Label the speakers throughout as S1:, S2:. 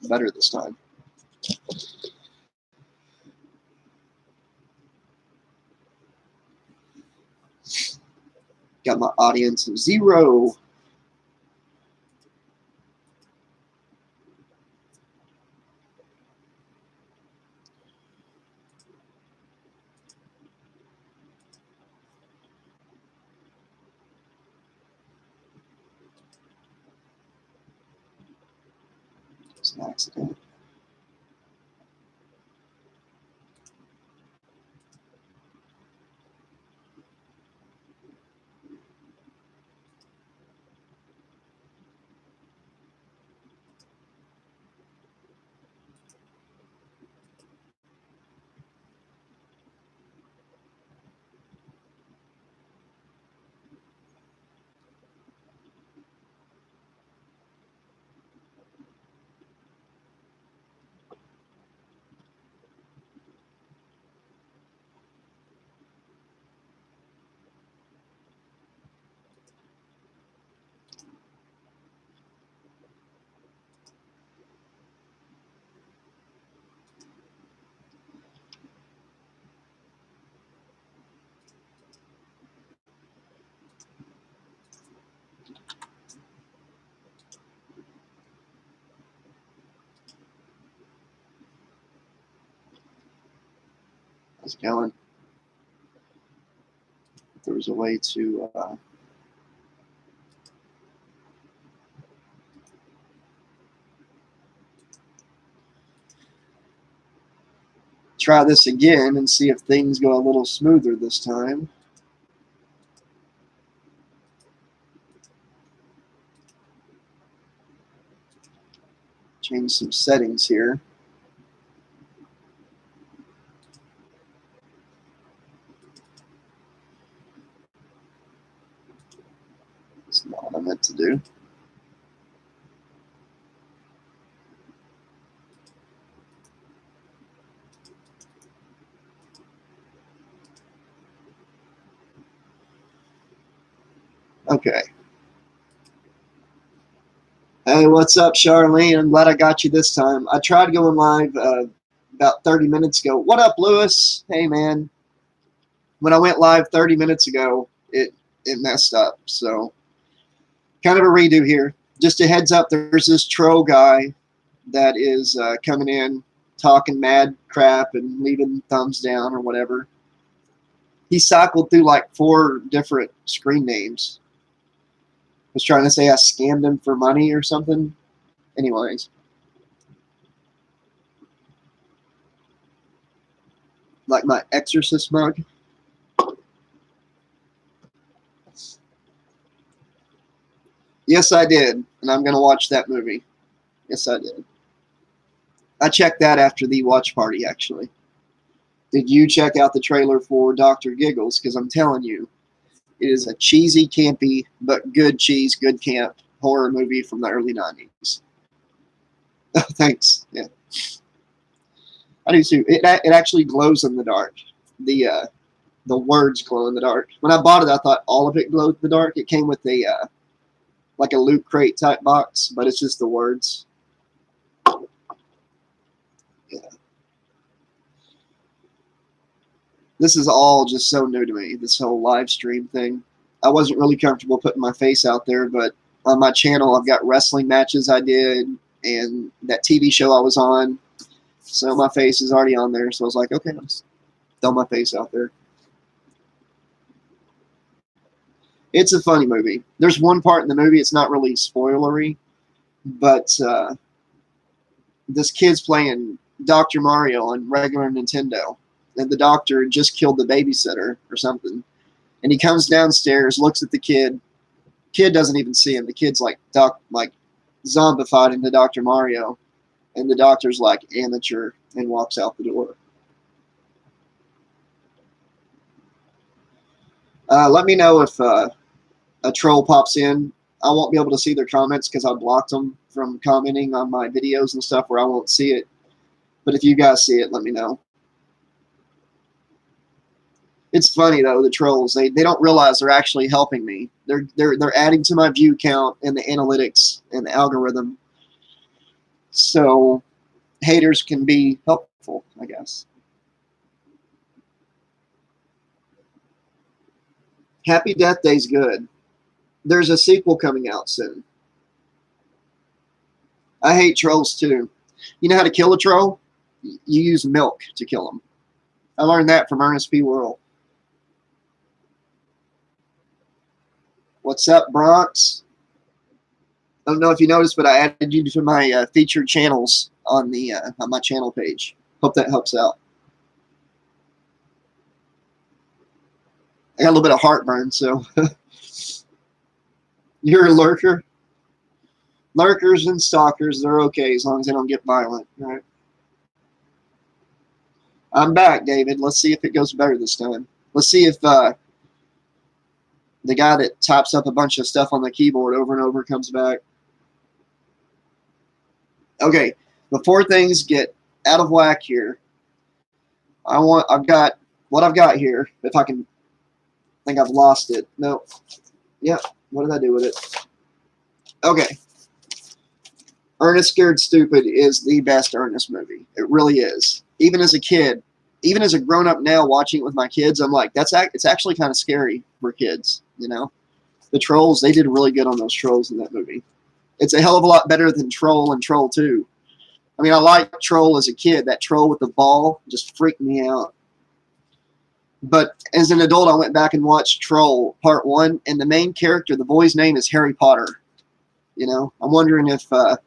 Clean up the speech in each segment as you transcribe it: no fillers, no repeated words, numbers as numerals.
S1: better this time. Got my audience of 0. It's an accident. How's it going? If there was a way to try this again and see if things go a little smoother this time. Change some settings here. That's not what I meant to do. Okay. Hey, what's up, Charlene? I'm glad I got you this time. I tried going live about 30 minutes ago. What up, Lewis? Hey, man. When I went live 30 minutes ago, it messed up. So, kind of a redo here. Just a heads up, there's this troll guy that is coming in, talking mad crap and leaving thumbs down or whatever. He cycled through like 4 different screen names. Was trying to say I scammed him for money or something. Anyways. Like my Exorcist mug. Yes, I did. And I'm going to watch that movie. Yes, I did. I checked that after the watch party, actually. Did you check out the trailer for Dr. Giggles? Because I'm telling you, it is a cheesy, campy, but good cheese, good camp horror movie from the early 90s. Oh, thanks. Yeah. I do too. It actually glows in the dark. The words glow in the dark. When I bought it, I thought all of it glowed in the dark. It came with a like a Loot Crate type box, but it's just the words. Yeah. This is all just so new to me, this whole live stream thing. I wasn't really comfortable putting my face out there, but on my channel I've got wrestling matches I did and that TV show I was on. So my face is already on there, so I was like, okay, let's throw my face out there. It's a funny movie. There's one part in the movie, it's not really spoilery, but this kid's playing Dr. Mario on regular Nintendo, and the doctor just killed the babysitter or something. And he comes downstairs, looks at the kid. Kid doesn't even see him. The kid's like zombified into Dr. Mario, and the doctor's like amateur and walks out the door. Let me know if a troll pops in. I won't be able to see their comments because I blocked them from commenting on my videos and stuff where I won't see it. But if you guys see it, let me know. It's funny though, the trolls, they don't realize they're actually helping me. They're adding to my view count and the analytics and the algorithm. So haters can be helpful, I guess. Happy Death Day's good. There's a sequel coming out soon. I hate trolls too. You know how to kill a troll? You use milk to kill them. I learned that from Ernest P. Worrell. What's up, Bronx? I don't know if you noticed, but I added you to my featured channels on the on my channel page. Hope that helps out. I got a little bit of heartburn, so you're a lurker. Lurkers and stalkers, they're okay as long as they don't get violent, right? I'm back, David. Let's see if it goes better this time. Let's see if the guy that types up a bunch of stuff on the keyboard over and over comes back. Okay, before things get out of whack here, I've got what I've got here. If I can, I think I've lost it. No, yeah. What did I do with it? Okay. Ernest Scared Stupid is the best Ernest movie. It really is. Even as a kid, even as a grown-up now watching it with my kids, I'm like, it's actually kind of scary for kids, you know? The trolls, they did really good on those trolls in that movie. It's a hell of a lot better than Troll and Troll 2. I mean, I liked Troll as a kid. That troll with the ball just freaked me out. But as an adult, I went back and watched Troll Part 1, and the main character, the boy's name is Harry Potter. You know, I'm wondering if the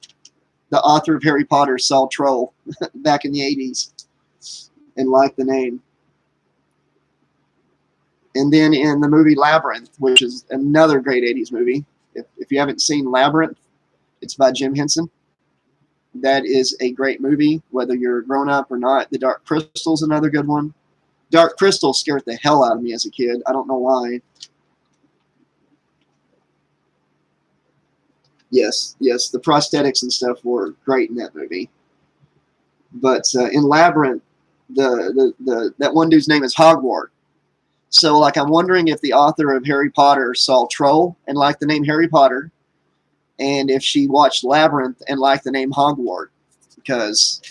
S1: author of Harry Potter saw Troll back in the 80s and liked the name. And then in the movie Labyrinth, which is another great 80s movie, if you haven't seen Labyrinth, it's by Jim Henson. That is a great movie, whether you're grown up or not. The Dark Crystal's another good one. Dark Crystal scared the hell out of me as a kid. I don't know why. Yes, the prosthetics and stuff were great in that movie. But in Labyrinth, that one dude's name is Hogwarts. So, like, I'm wondering if the author of Harry Potter saw Troll and liked the name Harry Potter, and if she watched Labyrinth and liked the name Hogwarts, because,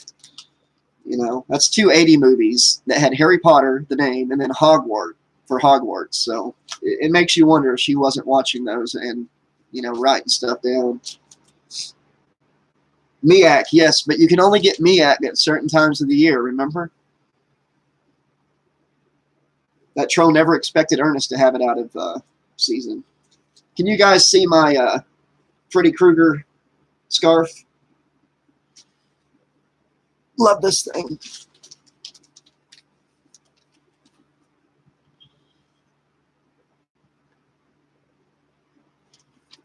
S1: you know, that's 2 80 movies that had Harry Potter, the name, and then Hogwarts for Hogwarts. So it makes you wonder if she wasn't watching those and, you know, writing stuff down. Miak, yes, but you can only get Miak at certain times of the year, remember? That troll never expected Ernest to have it out of season. Can you guys see my Freddy Krueger scarf? Love this thing.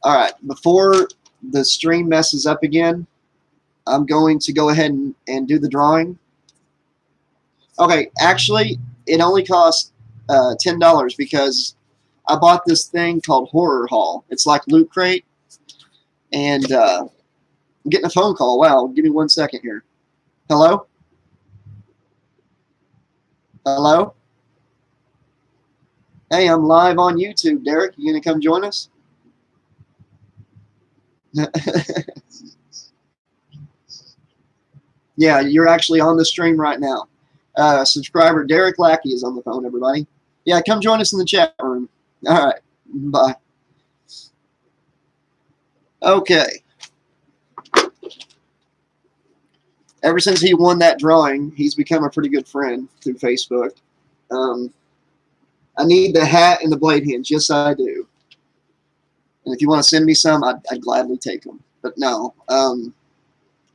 S1: All right, before the stream messes up again, I'm going to go ahead and do the drawing. Okay, actually, it only cost $10 because I bought this thing called Horror Hall. It's like Loot Crate, and I'm getting a phone call. Wow, give me 1 second here. Hello? Hello? Hey, I'm live on YouTube, Derek. You gonna come join us? Yeah, you're actually on the stream right now. Subscriber Derek Lackey is on the phone, everybody. Yeah, come join us in the chat room. All right, bye. Okay. Ever since he won that drawing, he's become a pretty good friend through Facebook. I need the hat and the blade hinge. Yes, I do. And if you want to send me some, I'd gladly take them. But no.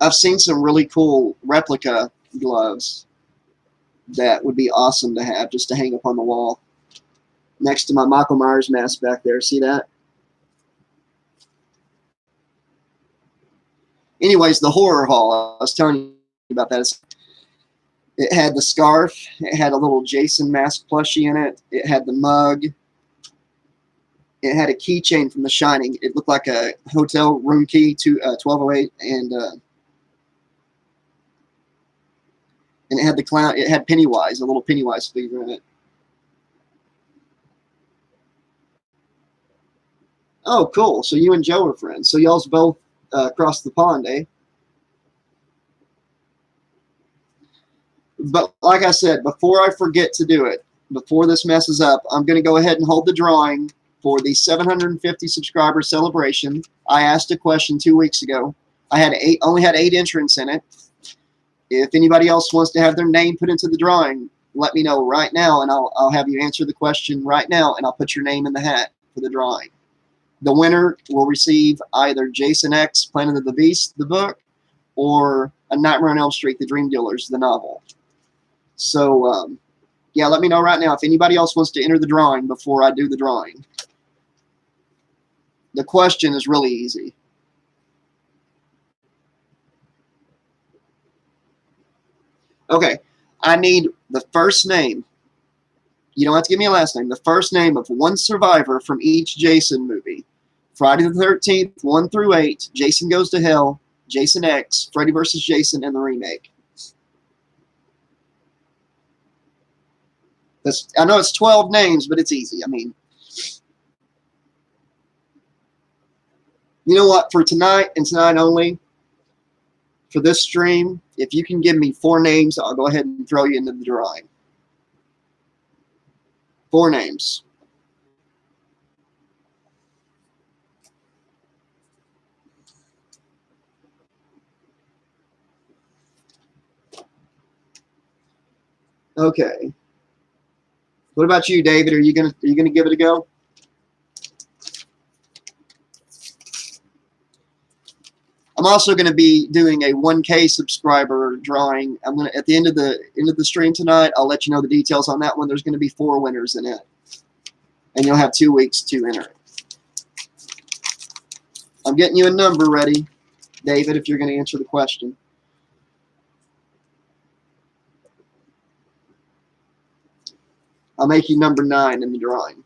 S1: I've seen some really cool replica gloves that would be awesome to have just to hang up on the wall next to my Michael Myers mask back there. See that? Anyways, the Horror Hall, I was telling you about that. It had the scarf. It had a little Jason mask plushie in it. It had the mug. It had a keychain from The Shining. It looked like a hotel room key to 1208, and it had the clown. It had Pennywise, a little Pennywise figure in it. Oh, cool. So you and Joe are friends. So y'all's both across the pond, eh? But like I said, before I forget to do it, before this messes up, I'm going to go ahead and hold the drawing for the 750 subscriber celebration. I asked a question 2 weeks ago. I had only had 8 entrants in it. If anybody else wants to have their name put into the drawing, let me know right now, and I'll have you answer the question right now, and I'll put your name in the hat for the drawing. The winner will receive either Jason X, Planet of the Beast, the book, or A Nightmare on Elm Street, The Dream Dealers, the novel. So, yeah, let me know right now if anybody else wants to enter the drawing before I do the drawing. The question is really easy. Okay, I need the first name. You don't have to give me a last name. The first name of one survivor from each Jason movie. Friday the 13th, 1 through 8, Jason Goes to Hell, Jason X, Freddy vs. Jason, and the remake. I know it's 12 names, but it's easy. I mean, you know what? For tonight and tonight only, for this stream, if you can give me 4 names, I'll go ahead and throw you into the drawing. 4 names. Okay. What about you, David? Are you gonna give it a go? I'm also going to be doing a 1K subscriber drawing. I'm going to at the end of the stream tonight. I'll let you know the details on that one. There's going to be 4 winners in it, and you'll have 2 weeks to enter it. I'm getting you a number ready, David, if you're going to answer the question. I'll make you number 9 in the drawing.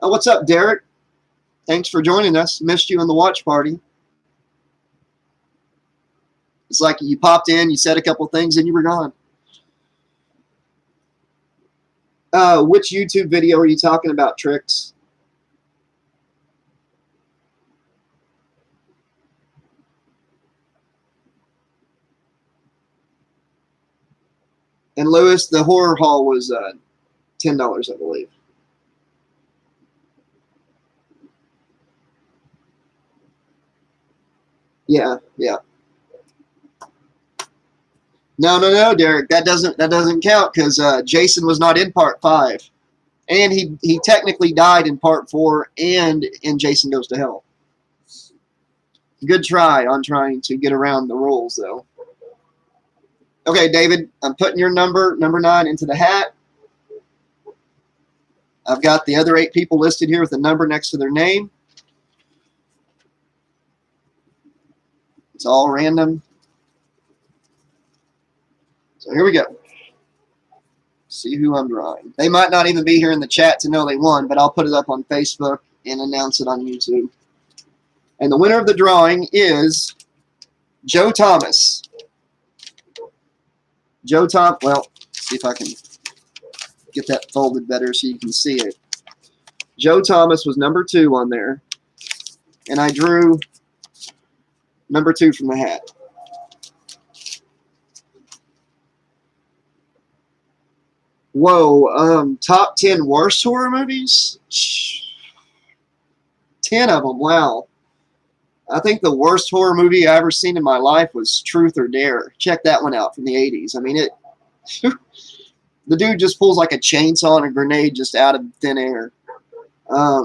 S1: Oh, what's up, Derek? Thanks for joining us. Missed you in the watch party. It's like you popped in, you said a couple things, and you were gone. Which YouTube video are you talking about, Tricks? And Lewis, the horror haul was $10, I believe. Yeah. No, Derek. That doesn't count because Jason was not in part 5, and he technically died in part 4 and in Jason Goes to Hell. Good try on trying to get around the rules, though. Okay, David, I'm putting your number 9 into the hat. I've got the other 8 people listed here with a number next to their name. It's all random. So here we go. See who I'm drawing. They might not even be here in the chat to know they won, but I'll put it up on Facebook and announce it on YouTube. And the winner of the drawing is Joe Thomas. Well, see if I can get that folded better so you can see it. Joe Thomas was number 2 on there, and I drew number 2 from the hat. Whoa, top 10 worst horror movies? 10 of them, wow. I think the worst horror movie I ever seen in my life was Truth or Dare. Check that one out from the 80s. I mean, the dude just pulls like a chainsaw and a grenade just out of thin air. I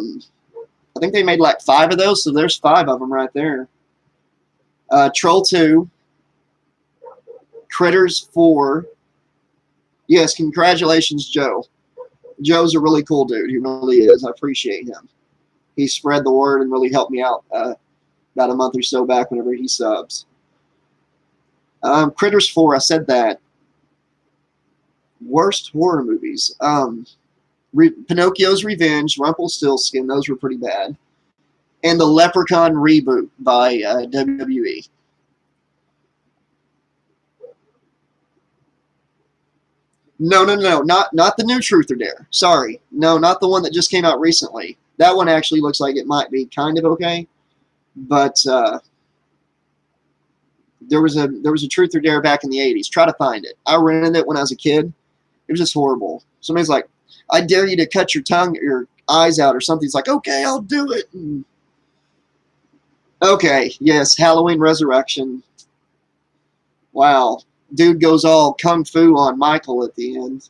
S1: think they made like 5 of those, so there's 5 of them right there. Troll 2, Critters 4. Yes, congratulations, Joe. Joe's a really cool dude. He really is. I appreciate him. He spread the word and really helped me out about a month or so back whenever he subs. Critters 4, I said that. Worst horror movies. Pinocchio's Revenge, Rumpelstiltskin, those were pretty bad. And the Leprechaun reboot by WWE. No, not the new Truth or Dare. Sorry. No, not the one that just came out recently. That one actually looks like it might be kind of okay. But there was a Truth or Dare back in the 80s. Try to find it. I rented it when I was a kid. It was just horrible. Somebody's like, I dare you to cut your tongue or your eyes out or something. It's like, okay, I'll do it. And, okay, yes, Halloween Resurrection. Wow. Dude goes all kung fu on Michael at the end.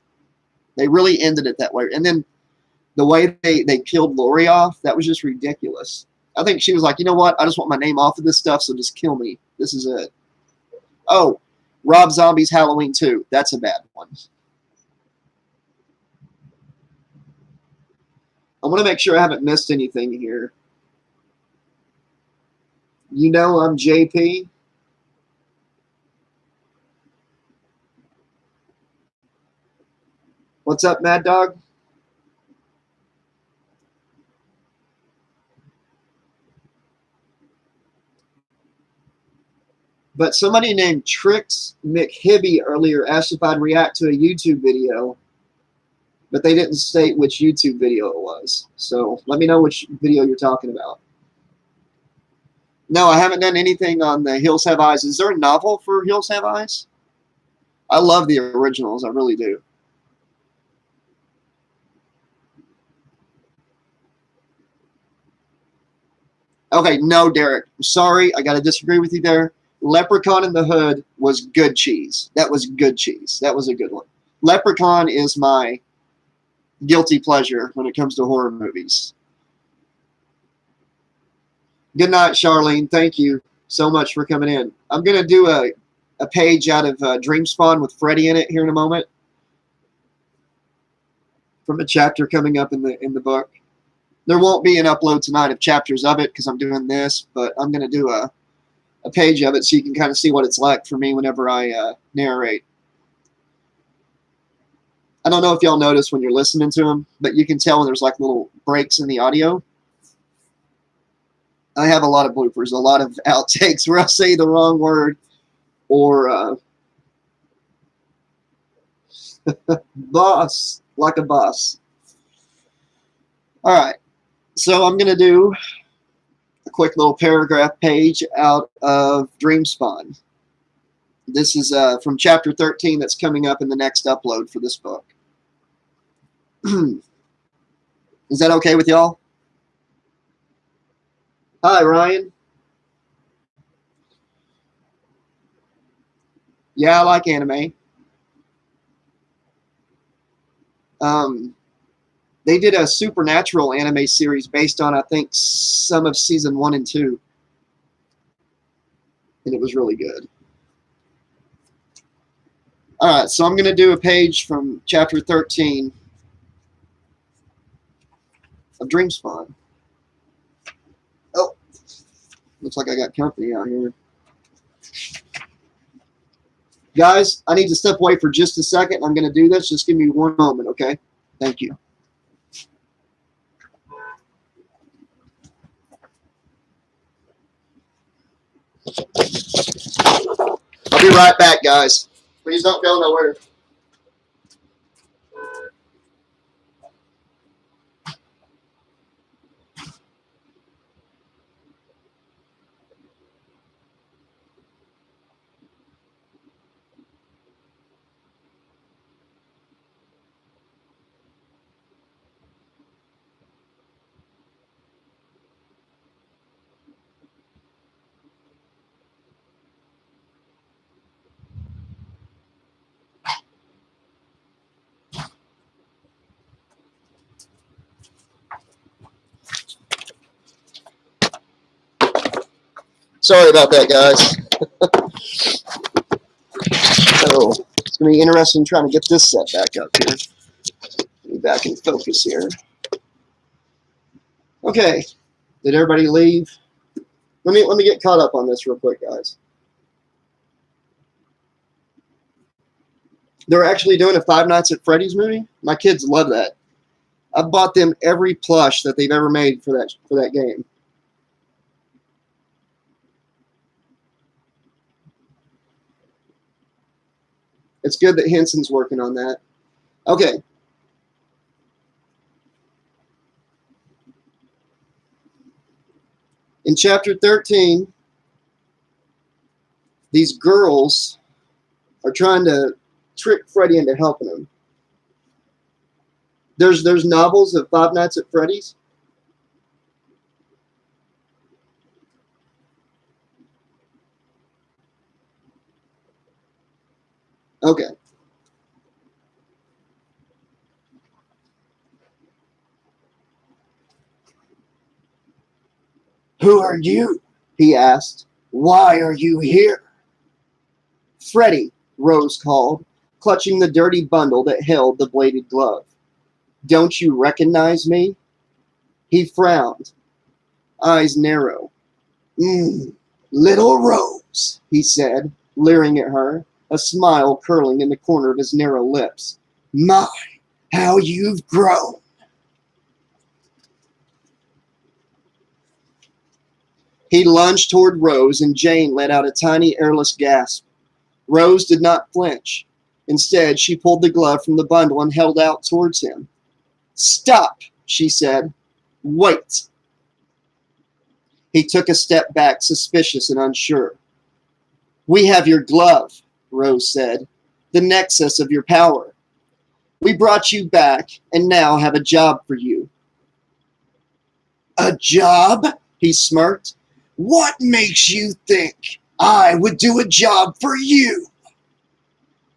S1: They really ended it that way. And then the way they killed Lori off, that was just ridiculous. I think she was like, you know what? I just want my name off of this stuff, so just kill me. This is it. Oh, Rob Zombie's Halloween 2. That's a bad one. I want to make sure I haven't missed anything here. You know I'm JP. What's up, Mad Dog? But somebody named Trix McHibby earlier asked if I'd react to a YouTube video, but they didn't state which YouTube video it was. So let me know which video you're talking about. No, I haven't done anything on the Hills Have Eyes. Is there a novel for Hills Have Eyes? I love the originals. I really do. Okay, no, Derek. I'm sorry. I got to disagree with you there. Leprechaun in the Hood was good cheese. That was good cheese. That was a good one. Leprechaun is my guilty pleasure when it comes to horror movies. Good night, Charlene. Thank you so much for coming in. I'm going to do a page out of Dream Spawn with Freddy in it here in a moment from a chapter coming up in the book. There won't be an upload tonight of chapters of it because I'm doing this, but I'm going to do a page of it so you can kind of see what it's like for me whenever I narrate. I don't know if y'all notice when you're listening to them, but you can tell when there's like little breaks in the audio. I have a lot of bloopers, a lot of outtakes where I say the wrong word or boss, like a boss. All right, so I'm going to do a quick little paragraph page out of Dream Spawn. This is from chapter 13 that's coming up in the next upload for this book. Is that okay with y'all? Hi, Ryan. Yeah, I like anime. They did a Supernatural anime series based on, I think, some of season 1 and 2. And it was really good. All right, so I'm going to do a page from chapter 13 of Dream Spawn. Oh, looks like I got company out here. Guys, I need to step away for just a second. I'm going to do this. Just give me one moment, okay? Thank you. I'll be right back, guys. Please don't go nowhere. Sorry about that, guys. So it's going to be interesting trying to get this set back up here. Be back in focus here. Okay. Did everybody leave? Let me get caught up on this real quick, guys. They're actually doing a Five Nights at Freddy's movie. My kids love that. I bought them every plush that they've ever made for that game. It's good that Henson's working on that. Okay. In chapter 13, these girls are trying to trick Freddy into helping them. There's novels of Five Nights at Freddy's. Okay. Who are you? He asked. Why are you here? Freddy, Rose called, clutching the dirty bundle that held the bladed glove. Don't you recognize me? He frowned, eyes narrow. Little Rose, he said, leering at her, a smile curling in the corner of his narrow lips. My, how you've grown. He lunged toward Rose, and Jane let out a tiny, airless gasp. Rose did not flinch. Instead, she pulled the glove from the bundle and held out towards him. Stop, she said. Wait. He took a step back, suspicious and unsure. We have your glove, Rose said, the nexus of your power. We brought you back and now have a job for you. A job? He smirked. What makes you think I would do a job for you?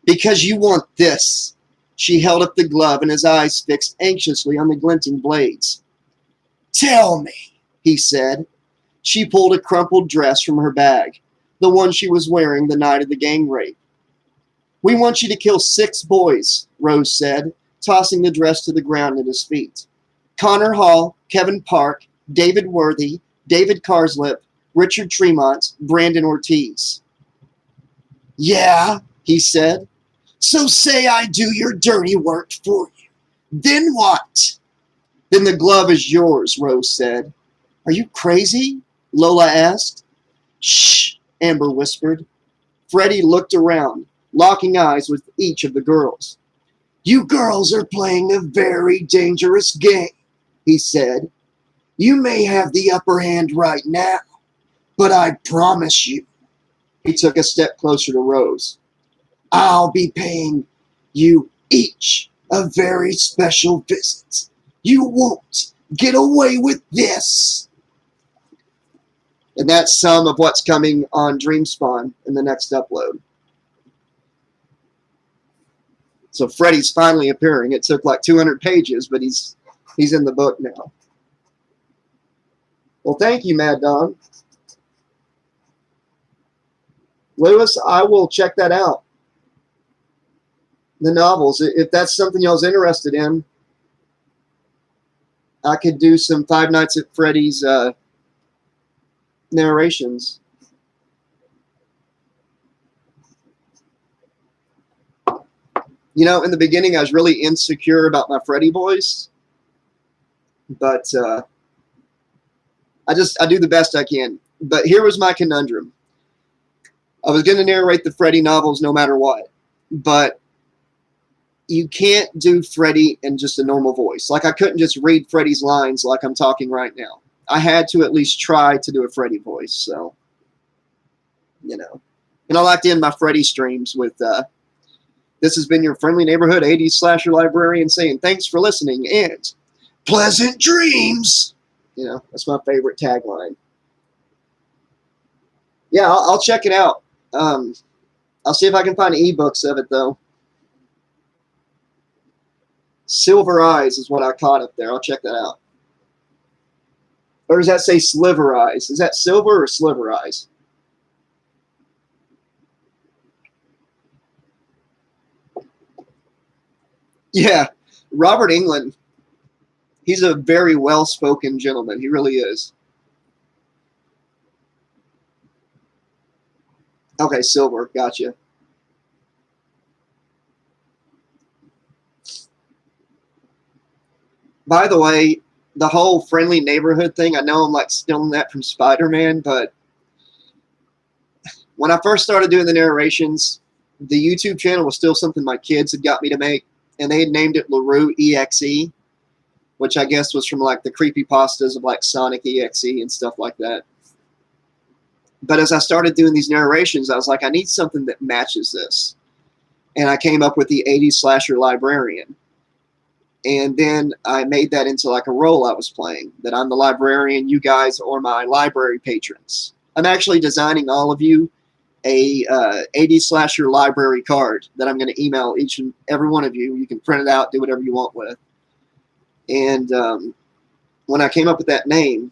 S1: Because you want this. She held up the glove and his eyes fixed anxiously on the glinting blades. Tell me, he said. She pulled a crumpled dress from her bag, the one she was wearing the night of the gang rape. We want you to kill 6 boys, Rose said, tossing the dress to the ground at his feet. Connor Hall, Kevin Park, David Worthy, David Carslip, Richard Tremont, Brandon Ortiz. Yeah, he said. So say I do your dirty work for you. Then what? Then the glove is yours, Rose said. Are you crazy? Lola asked. Shh, Amber whispered. Freddy looked around, locking eyes with each of the girls. You girls are playing a very dangerous game, he said. You may have the upper hand right now, but I promise you. He took a step closer to Rose. I'll be paying you each a very special visit. You won't get away with this. And that's some of what's coming on DreamSpawn in the next upload. So Freddy's finally appearing. It took like 200 pages, but he's in the book now. Well, thank you, Mad Dog. Lewis, I will check that out. The novels. If that's something y'all's interested in, I could do some Five Nights at Freddy's narrations. You know, in the beginning, I was really insecure about my Freddy voice, but I do the best I can. But here was my conundrum. I was going to narrate the Freddy novels no matter what, but you can't do Freddy in just a normal voice. Like, I couldn't just read Freddy's lines like I'm talking right now. I had to at least try to do a Freddy voice, so, you know. And I like to end my Freddy streams with, this has been your friendly neighborhood 80s slasher librarian saying thanks for listening and pleasant dreams. You know, that's my favorite tagline. Yeah, I'll check it out. I'll see if I can find ebooks of it, though. Silver Eyes is what I caught up there. I'll check that out. Or does that say Sliver Eyes? Is that Silver or Sliver Eyes? Yeah, Robert Englund. He's a very well-spoken gentleman. He really is. Okay, Silver. Gotcha. By the way, the whole friendly neighborhood thing, I know I'm like stealing that from Spider-Man, but when I first started doing the narrations, the YouTube channel was still something my kids had got me to make, and they had named it LaRue EXE, which I guess was from like the creepypastas of like Sonic EXE and stuff like that. But as I started doing these narrations, I was like, I need something that matches this. And I came up with the 80s slasher librarian. And then I made that into like a role I was playing, that I'm the librarian, you guys are my library patrons. I'm actually designing all of you a 80s slasher library card that I'm going to email each and every one of you. You can print it out, do whatever you want with. And when I came up with that name,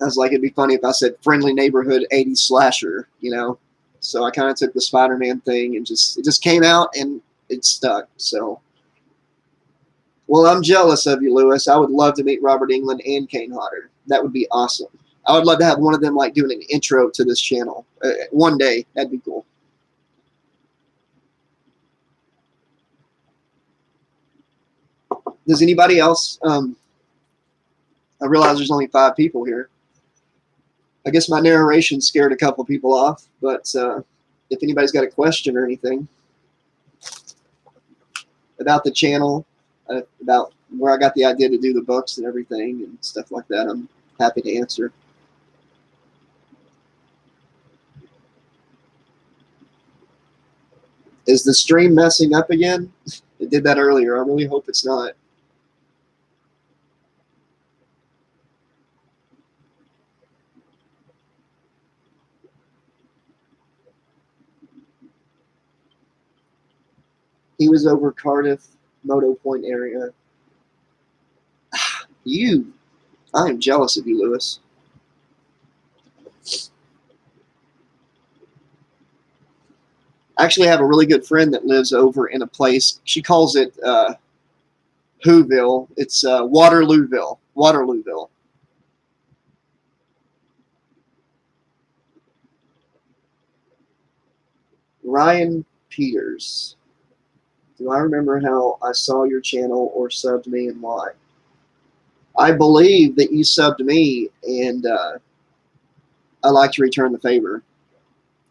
S1: I was like, it'd be funny if I said friendly neighborhood 80s slasher, you know? So I kind of took the Spider-Man thing and it just came out and it stuck. So, well, I'm jealous of you, Lewis. I would love to meet Robert Englund and Kane Hodder. That would be awesome. I would love to have one of them like doing an intro to this channel one day. That'd be cool. Does anybody else? I realize there's only 5 people here. I guess my narration scared a couple people off, but if anybody's got a question or anything about the channel, about where I got the idea to do the books and everything and stuff like that, I'm happy to answer. Is the stream messing up again? It did that earlier. I really hope it's not. He was over Cardiff, Moto Point area. I am jealous of you, Lewis. I actually have a really good friend that lives over in a place. She calls it Whoville. It's Waterlooville. Waterlooville. Ryan Peters. Do I remember how I saw your channel or subbed me and why? I believe that you subbed me, and I like to return the favor.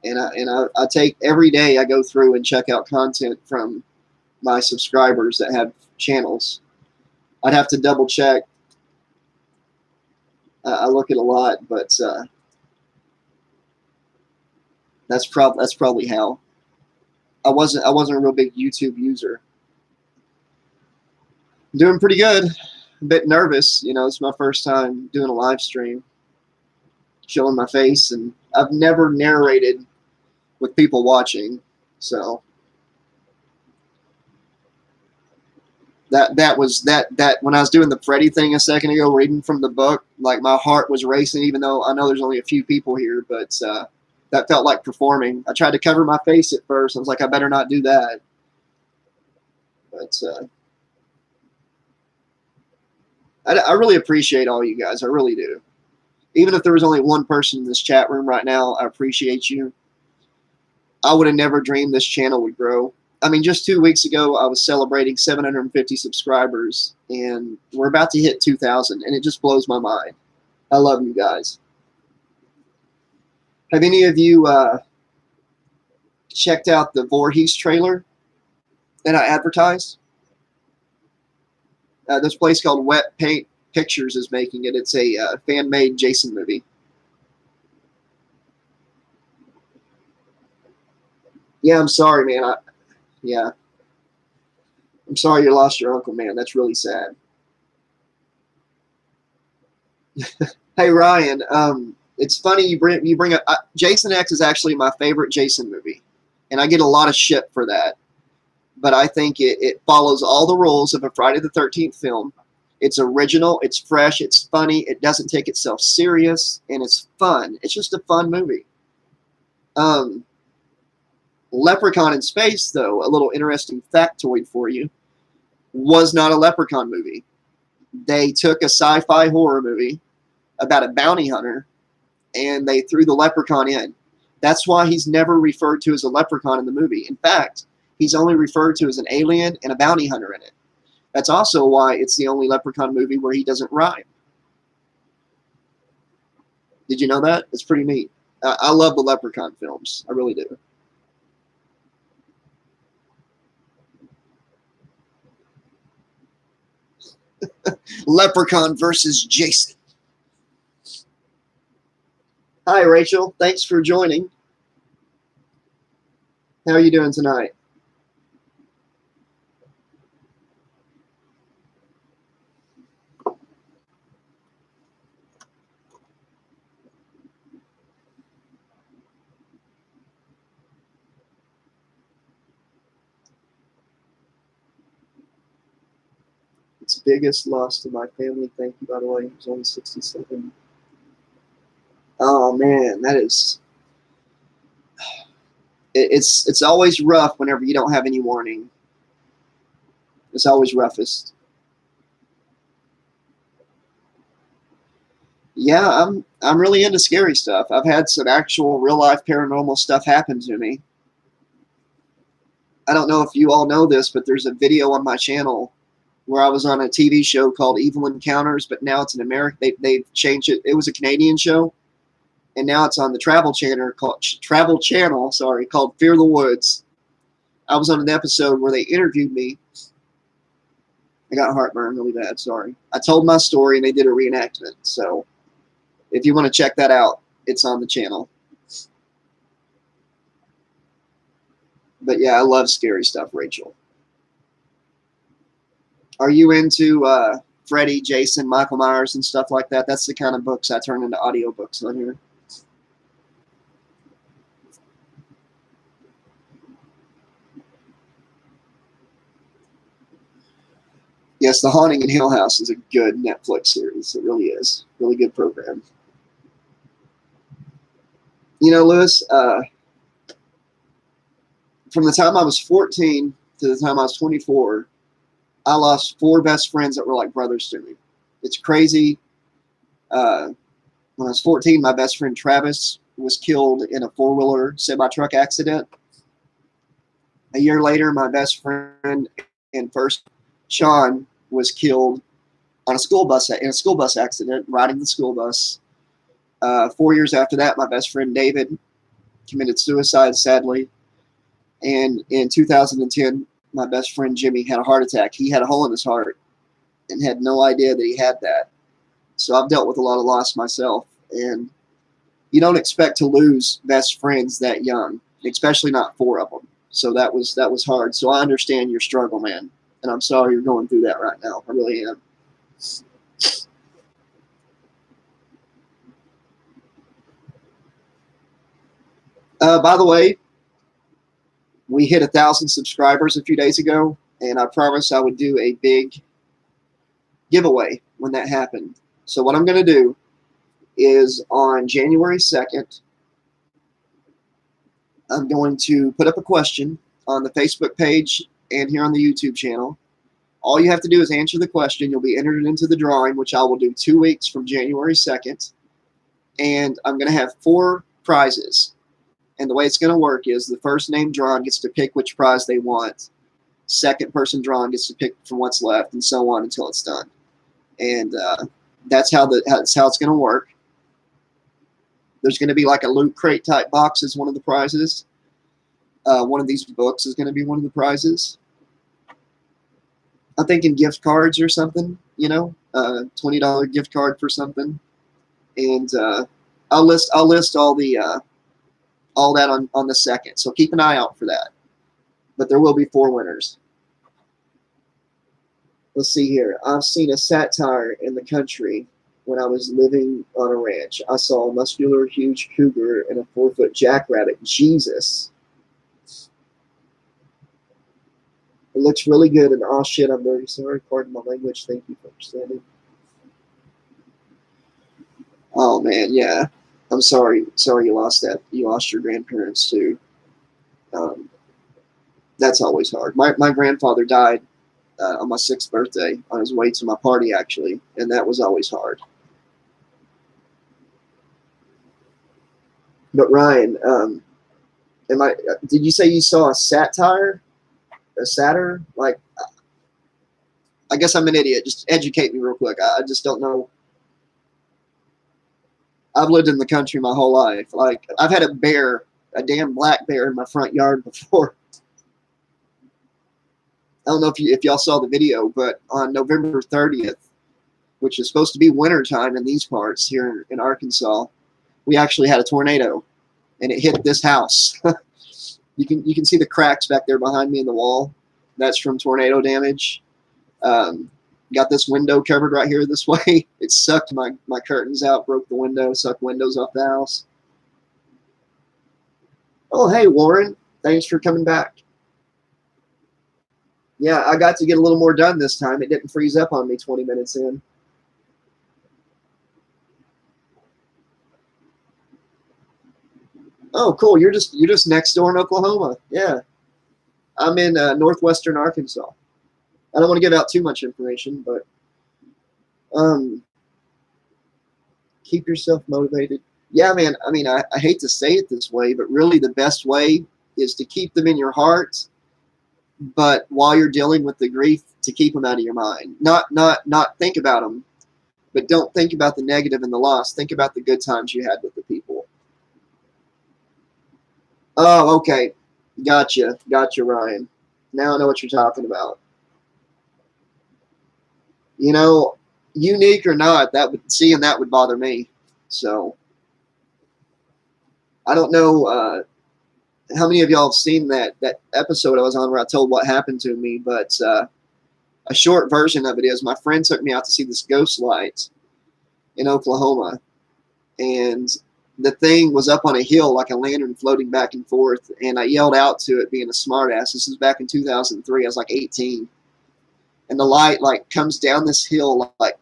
S1: And I take every day I go through and check out content from my subscribers that have channels. I'd have to double check. I look at a lot, but that's probably how. I wasn't a real big YouTube user. I'm doing pretty good. A bit nervous, you know. It's my first time doing a live stream, showing my face, and I've never narrated with people watching, so that when I was doing the Freddy thing a second ago, reading from the book, like my heart was racing, even though I know there's only a few people here, but that felt like performing. I tried to cover my face at first. I was like, I better not do that. But I really appreciate all you guys. I really do. Even if there was only one person in this chat room right now, I appreciate you. I would have never dreamed this channel would grow. I mean, just 2 weeks ago, I was celebrating 750 subscribers, and we're about to hit 2,000, and it just blows my mind. I love you guys. Have any of you checked out the Voorhees trailer that I advertised? This place called Wet Paint Pictures is making it. It's a fan-made Jason movie. Yeah, I'm sorry, man. Yeah. I'm sorry you lost your uncle, man. That's really sad. Hey, Ryan, it's funny you bring up Jason X is actually my favorite Jason movie, and I get a lot of shit for that. But I think it follows all the rules of a Friday the 13th film. It's original, it's fresh, it's funny, it doesn't take itself serious, and it's fun. It's just a fun movie. Leprechaun in Space, though, a little interesting factoid for you, was not a Leprechaun movie. They took a sci-fi horror movie about a bounty hunter, and they threw the leprechaun in. That's why he's never referred to as a leprechaun in the movie. In fact, he's only referred to as an alien and a bounty hunter in it. That's also why it's the only Leprechaun movie where he doesn't rhyme. Did you know that? It's pretty neat. I love the Leprechaun films. I really do. Leprechaun versus Jason. Hi, Rachel. Thanks for joining. How are you doing tonight? It's biggest loss to my family. Thank you, by the way. He was only 67. Oh man, that is. It's always rough whenever you don't have any warning. It's always roughest. Yeah, I'm really into scary stuff. I've had some actual real life paranormal stuff happen to me. I don't know if you all know this, but there's a video on my channel where I was on a TV show called Evil Encounters, but now it's in America. They've changed it. It was a Canadian show, and now it's on the Travel Channel. Sorry, called Fear the Woods. I was on an episode where they interviewed me. I got heartburn really bad. Sorry. I told my story, and they did a reenactment. So if you want to check that out, it's on the channel. But yeah, I love scary stuff, Rachel. Are you into Freddy, Jason, Michael Myers, and stuff like that? That's the kind of books I turn into audiobooks on here. Yes, The Haunting in Hill House is a good Netflix series. It really is. Really good program. You know, Lewis, from the time I was 14 to the time I was 24, I lost 4 best friends that were like brothers to me. It's crazy. When I was 14, my best friend Travis was killed in a 4-wheeler semi-truck accident. A year later, my best friend and first, Sean, was killed on a school bus accident, riding the school bus. 4 years after that, my best friend David committed suicide, sadly. And in 2010, my best friend Jimmy had a heart attack. He had a hole in his heart and had no idea that he had that. So I've dealt with a lot of loss myself. And you don't expect to lose best friends that young, especially not 4 of them. So that was hard. So I understand your struggle, man. And I'm sorry you're going through that right now. I really am. By the way, we hit 1,000 subscribers a few days ago, and I promised I would do a big giveaway when that happened. So what I'm going to do is on January 2nd, I'm going to put up a question on the Facebook page and here on the YouTube channel. All you have to do is answer the question. You'll be entered into the drawing, which I will do 2 weeks from January 2nd. And I'm going to have 4 prizes. And the way it's going to work is the first name drawn gets to pick which prize they want. Second person drawn gets to pick from what's left, and so on until it's done. And that's how it's going to work. There's going to be like a loot crate type box as one of the prizes. One of these books is going to be one of the prizes. I'm thinking gift cards or something, you know, $20 gift card for something. And I'll list all the all that on the 2nd. So keep an eye out for that. But there will be 4 winners. Let's see here. I've seen a satire in the country when I was living on a ranch. I saw a muscular, huge cougar and a 4-foot jackrabbit. Jesus. It looks really good, and oh shit, I'm very sorry. Pardon my language. Thank you for understanding. Oh man, yeah. I'm sorry. Sorry you lost that. You lost your grandparents too. That's always hard. My grandfather died on my 6th birthday on his way to my party, actually, and that was always hard. But Ryan, did you say you saw a satire? A satyr? Like, I guess I'm an idiot. Just educate me real quick. I just don't know. I've lived in the country my whole life. Like, I've had a damn black bear in my front yard before. I don't know if y'all saw the video, but on November 30th, which is supposed to be wintertime in these parts here in Arkansas, we actually had a tornado, and it hit this house. You can see the cracks back there behind me in the wall. That's from tornado damage. Got this window covered right here this way. It sucked my curtains out, broke the window, sucked windows off the house. Oh, hey, Warren. Thanks for coming back. Yeah, I got to get a little more done this time. It didn't freeze up on me 20 minutes in. Oh, cool. You're just next door in Oklahoma. Yeah. I'm in northwestern Arkansas. I don't want to give out too much information, but keep yourself motivated. Yeah, man. I mean, I hate to say it this way, but really the best way is to keep them in your heart, but while you're dealing with the grief, to keep them out of your mind. Not think about them, but don't think about the negative and the loss. Think about the good times you had with the people. Oh, okay. Gotcha, Ryan. Now I know what you're talking about. You know, unique or not, seeing that would bother me. So I don't know how many of y'all have seen that episode I was on where I told what happened to me, but a short version of it is my friend took me out to see this ghost light in Oklahoma, and the thing was up on a hill like a lantern floating back and forth, and I yelled out to it being a smartass. This was back in 2003. I was like 18. And the light like comes down this hill, like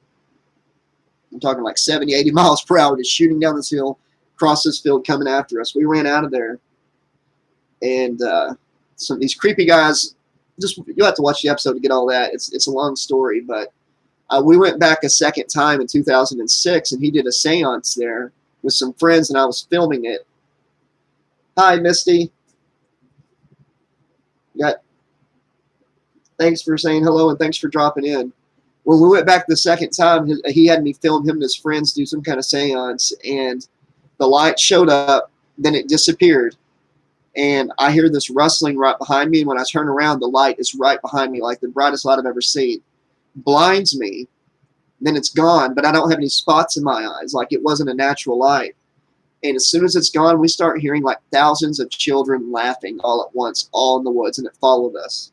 S1: I'm talking like 70, 80 miles per hour, just shooting down this hill, across this field, coming after us. We ran out of there, and some of these creepy guys. Just you'll have to watch the episode to get all that. It's a long story, but we went back a second time in 2006, and he did a seance there with some friends, and I was filming it. Hi, Misty. Thanks for saying hello, and thanks for dropping in. When we went back the second time, he had me film him and his friends do some kind of seance, and the light showed up, then it disappeared, and I hear this rustling right behind me, and when I turn around, the light is right behind me, like the brightest light I've ever seen. Blinds me, then it's gone, but I don't have any spots in my eyes, like it wasn't a natural light. And as soon as it's gone, we start hearing like thousands of children laughing all at once, all in the woods, and it followed us.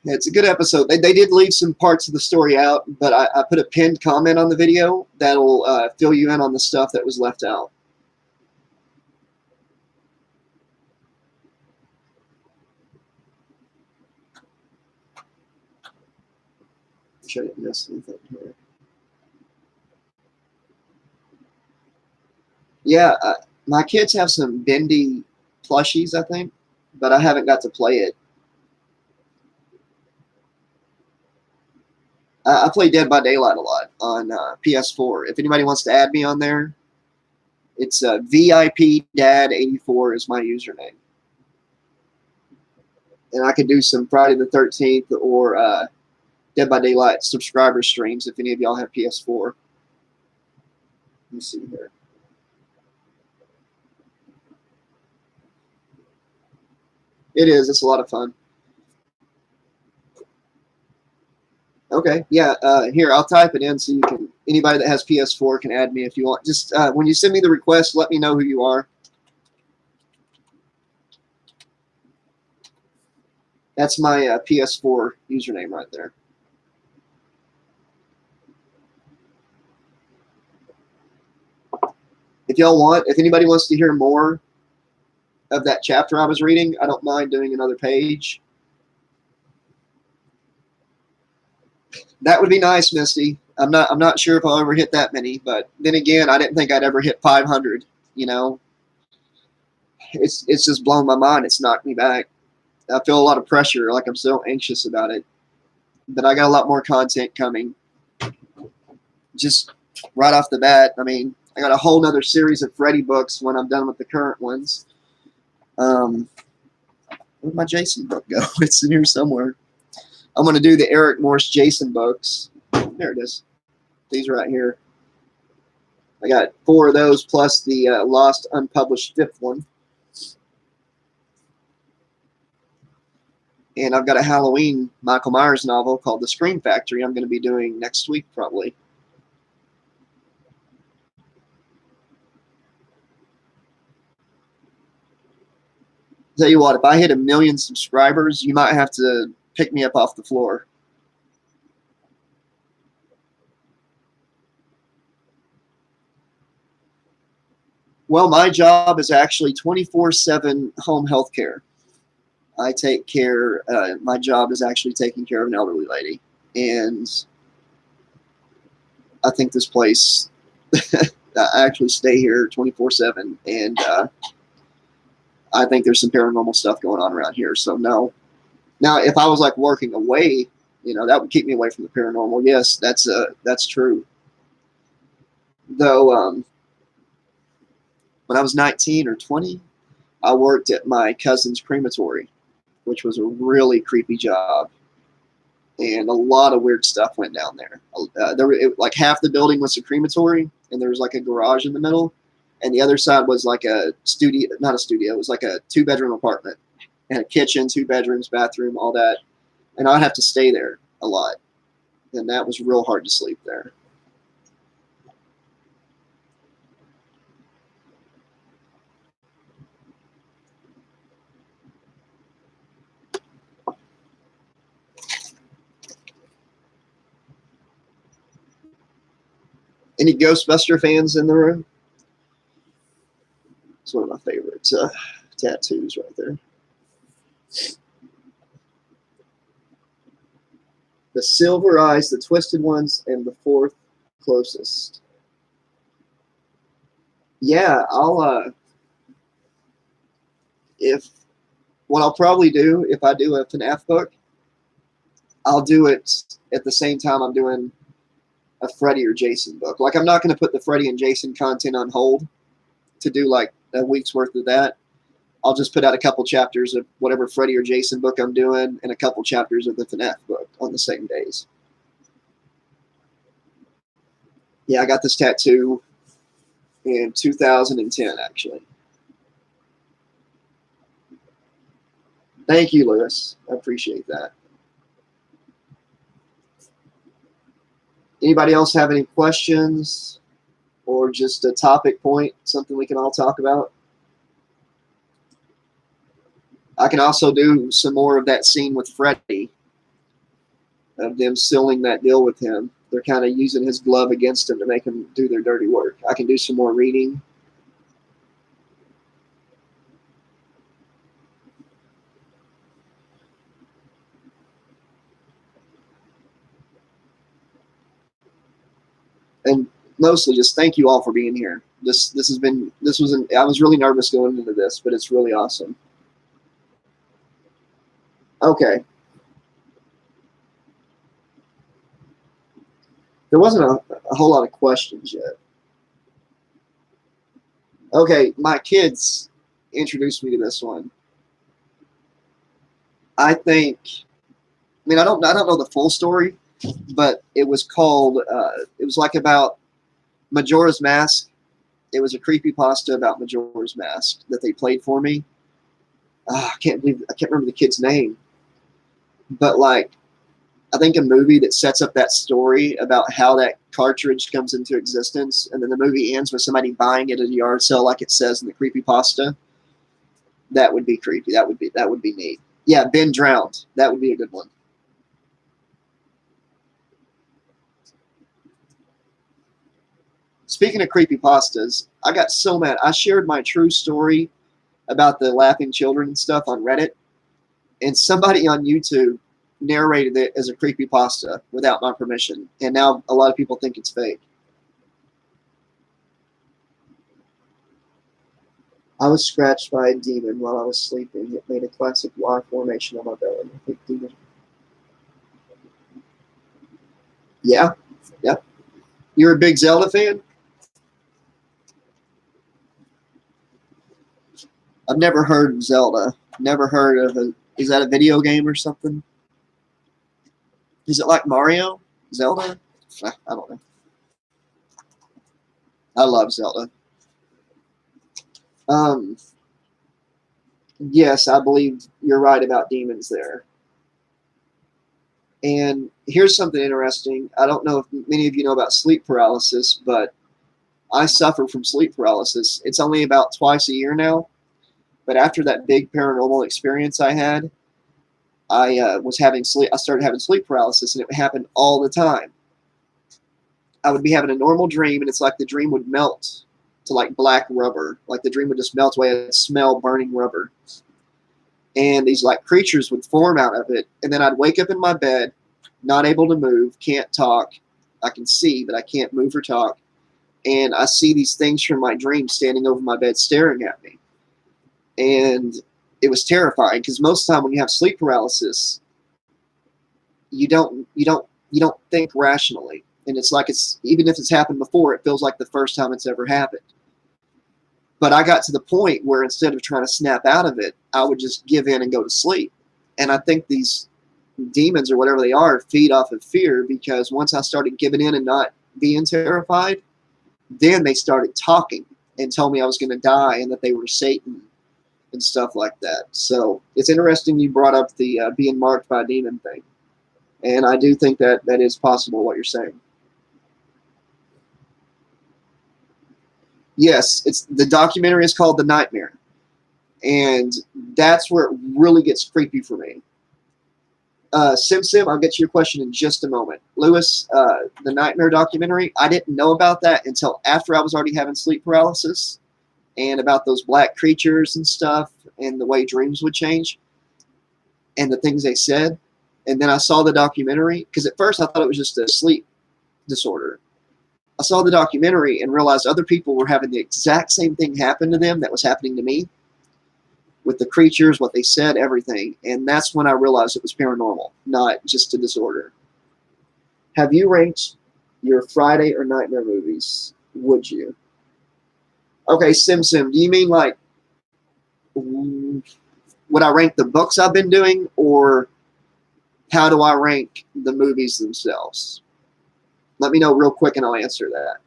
S1: Yeah, it's a good episode. They did leave some parts of the story out, but I put a pinned comment on the video that'll fill you in on the stuff that was left out. I'm sure I didn't miss anything here. Yeah, my kids have some bendy plushies, I think, but I haven't got to play it. I play Dead by Daylight a lot on PS4. If anybody wants to add me on there, it's VIPDad84 is my username. And I could do some Friday the 13th or Dead by Daylight subscriber streams if any of y'all have PS4. Let me see here. It is. It's a lot of fun. Okay, yeah. Here, I'll type it in so you can. Anybody that has PS4 can add me if you want. Just when you send me the request, let me know who you are. That's my PS4 username right there. If y'all want, if anybody wants to hear more of that chapter I was reading, I don't mind doing another page. That would be nice, Misty. I'm not sure if I'll ever hit that many, but then again, I didn't think I'd ever hit 500. You know, it's just blown my mind. It's knocked me back. I feel a lot of pressure, like I'm so anxious about it. But I got a lot more content coming. Just right off the bat, I mean, I got a whole nother series of Freddy books when I'm done with the current ones. Where'd my Jason book go? It's in here somewhere. I'm going to do the Eric Morse Jason books. There it is. These right here. I got 4 of those plus the lost unpublished 5th one. And I've got a Halloween Michael Myers novel called The Scream Factory I'm going to be doing next week probably. Tell you what, if I hit 1 million subscribers, you might have to pick me up off the floor. Well, my job is actually 24/7 home health care. I take care, my job is actually taking care of an elderly lady. And I think this place, I actually stay here 24/7. And I think there's some paranormal stuff going on around here. So no. Now, if I was like working away, that would keep me away from the paranormal. Yes, that's true. Though, when I was 19 or 20, I worked at my cousin's crematory, which was a really creepy job. And a lot of weird stuff went down there. Like half the building was a crematory, and there was like a garage in the middle. And the other side was like a studio, not a studio, it was like a 2-bedroom apartment. And a kitchen, 2 bedrooms, bathroom, all that. And I'd have to stay there a lot. And that was real hard to sleep there. Any Ghostbuster fans in the room? It's one of my favorite tattoos right there. The silver eyes, the twisted ones, and the fourth closest. Yeah, what I'll probably do if I do a FNAF book, I'll do it at the same time I'm doing a Freddy or Jason book. Like, I'm not going to put the Freddy and Jason content on hold to do like a week's worth of that. I'll just put out a couple chapters of whatever Freddy or Jason book I'm doing and a couple chapters of the FNAF book on the same days. Yeah, I got this tattoo in 2010, actually. Thank you, Lewis. I appreciate that. Anybody else have any questions or just a topic point, something we can all talk about? I can also do some more of that scene with Freddy, of them sealing that deal with him. They're kind of using his glove against him to make him do their dirty work. I can do some more reading. And mostly just thank you all for being here. I was really nervous going into this, but it's really awesome. Okay. There wasn't a whole lot of questions yet. Okay, my kids introduced me to this one. I don't know the full story, but it was called, it was like about Majora's Mask. It was a creepypasta about Majora's Mask that they played for me. I can't remember the kid's name. But like, I think a movie that sets up that story about how that cartridge comes into existence, and then the movie ends with somebody buying it at a yard sale like it says in the creepypasta. That would be creepy. That would be neat. Yeah, Ben Drowned. That would be a good one. Speaking of creepypastas, I got so mad. I shared my true story about the laughing children and stuff on Reddit, and somebody on YouTube narrated it as a creepypasta without my permission, and now a lot of people think it's fake. I was scratched by a demon while I was sleeping. It made a classic Y formation on my belly. I think demon. Yeah, yep. You're a big Zelda fan? I've never heard of Zelda. Never heard of is that a video game or something? Is it like Mario? Zelda? I don't know. I love Zelda. Yes, I believe you're right about demons there. And here's something interesting. I don't know if many of you know about sleep paralysis, but I suffer from sleep paralysis. It's only about twice a year now, but after that big paranormal experience I had, I started having sleep paralysis, and it happened all the time. I would be having a normal dream, and it's like the dream would melt to like black rubber. Like the dream would just melt away. I'd smell burning rubber. And these like creatures would form out of it. And then I'd wake up in my bed, not able to move, can't talk. I can see, but I can't move or talk. And I see these things from my dream standing over my bed staring at me. And it was terrifying because most of the time when you have sleep paralysis, you don't think rationally. And it's like even if it's happened before, it feels like the first time it's ever happened. But I got to the point where instead of trying to snap out of it, I would just give in and go to sleep. And I think these demons or whatever they are feed off of fear, because once I started giving in and not being terrified, then they started talking and told me I was going to die and that they were Satan and stuff like that. So it's interesting you brought up the being marked by a demon thing. And I do think that that is possible, what you're saying. Yes, the documentary is called The Nightmare. And that's where it really gets creepy for me. Sim, I'll get to your question in just a moment. Lewis, the Nightmare documentary, I didn't know about that until after I was already having sleep paralysis, and about those black creatures and stuff, and the way dreams would change, and the things they said. And then I saw the documentary, because at first I thought it was just a sleep disorder. I saw the documentary and realized other people were having the exact same thing happen to them that was happening to me, with the creatures, what they said, everything. And that's when I realized it was paranormal, not just a disorder. Have you ranked your Friday or Nightmare movies? Would you? Okay, Sim, do you mean like, would I rank the books I've been doing, or how do I rank the movies themselves? Let me know real quick and I'll answer that.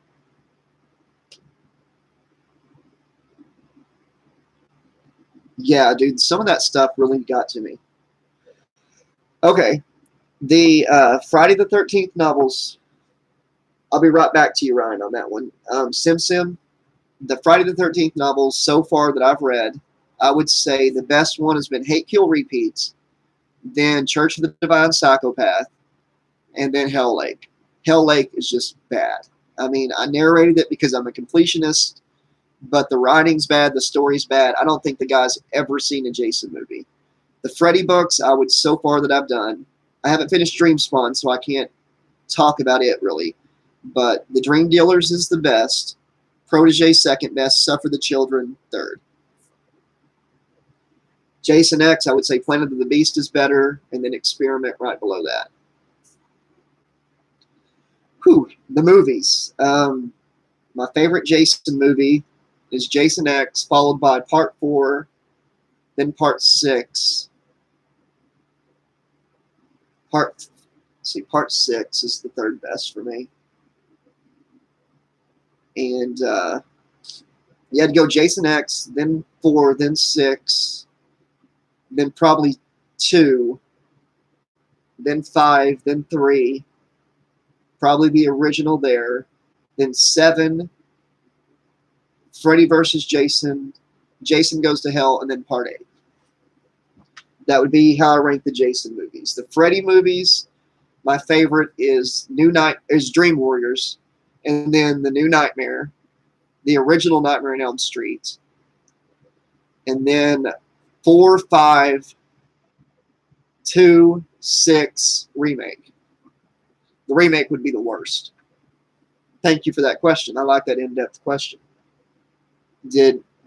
S1: Yeah, dude, some of that stuff really got to me. Okay, the Friday the 13th novels, I'll be right back to you, Ryan, on that one. Sim, the Friday the 13th novels so far that I've read, I would say the best one has been Hate Kill Repeats, then Church of the Divine Psychopath, and then Hell Lake. Hell Lake is just bad. I mean, I narrated it because I'm a completionist, but the writing's bad, the story's bad. I don't think the guy's ever seen a Jason movie. The Freddy books, so far that I've done, I haven't finished Dreamspawn, so I can't talk about it really. But The Dream Dealers is the best. Protege second best. Suffer the Children third. Jason X, I would say Planet of the Beast is better, and then Experiment right below that. Whew, the movies. My favorite Jason movie is Jason X, followed by Part 4, then Part 6. Part 6 is the third best for me. And you had to go Jason X, then 4, then 6, then probably 2, then 5, then 3, probably the original there, then 7, Freddy versus Jason, Jason Goes to Hell, and then Part 8. That would be how I rank the Jason movies. The Freddy movies, my favorite is Dream Warriors, and then the New Nightmare, the original Nightmare on Elm Street, and then 4, 5, 2, 6 remake. The remake would be the worst. Thank you for that question. I like that in-depth question.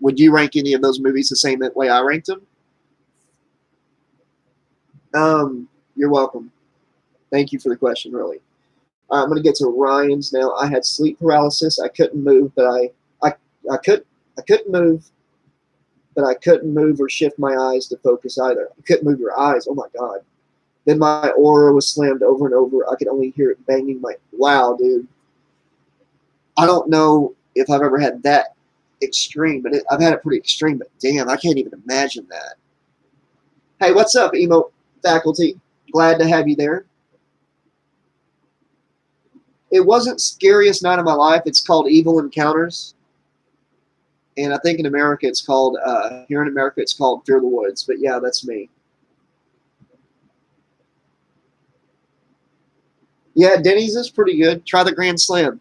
S1: Would you rank any of those movies the same way I ranked them? You're welcome. Thank you for the question, really. I'm going to get to Ryan's now. I had sleep paralysis. I couldn't move, but I couldn't move, but I couldn't move or shift my eyes to focus either. I couldn't move your eyes. Oh my God. Then my aura was slammed over and over. I could only hear it banging my. Wow, dude. I don't know if I've ever had that extreme, but I've had it pretty extreme. But damn, I can't even imagine that. Hey, what's up, emo faculty? Glad to have you there. It wasn't Scariest Night of My Life. It's called Evil Encounters. And I think in America it's called, here in America it's called Fear the Woods. But yeah, that's me. Yeah, Denny's is pretty good. Try the Grand Slam.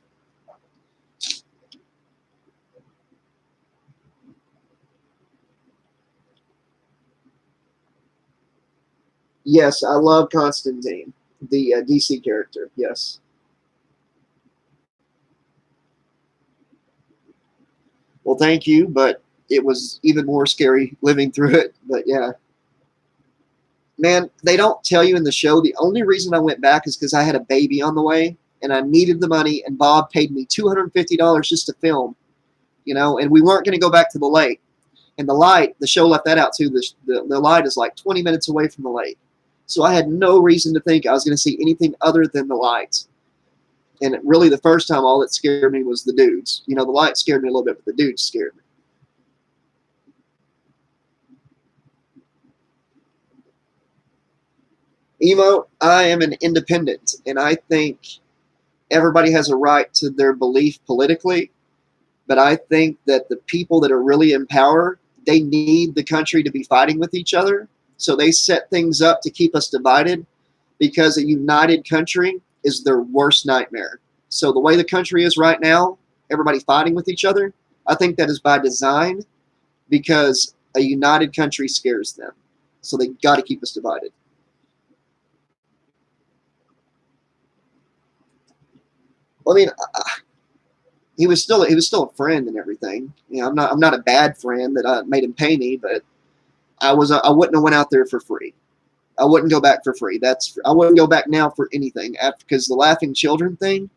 S1: Yes, I love Constantine, the DC character. Yes. Well, thank you, but it was even more scary living through it. But yeah. Man, they don't tell you in the show. The only reason I went back is because I had a baby on the way and I needed the money, and Bob paid me $250 just to film, and we weren't going to go back to the lake. And the light, the show left that out too. The light is like 20 minutes away from the lake. So I had no reason to think I was going to see anything other than the lights. And really, the first time, all that scared me was the dudes. The light scared me a little bit, but the dudes scared me. Emo, I am an independent, and I think everybody has a right to their belief politically, but I think that the people that are really in power, they need the country to be fighting with each other. So they set things up to keep us divided, because a united country is their worst nightmare. So the way the country is right now, everybody fighting with each other, I think that is by design, because a united country scares them. So they got to keep us divided. Well, I mean, he was still a friend and everything. I'm not a bad friend that I made him pay me, but I wouldn't have went out there for free. I wouldn't go back for free. I wouldn't go back now for anything, because the Laughing Children thing,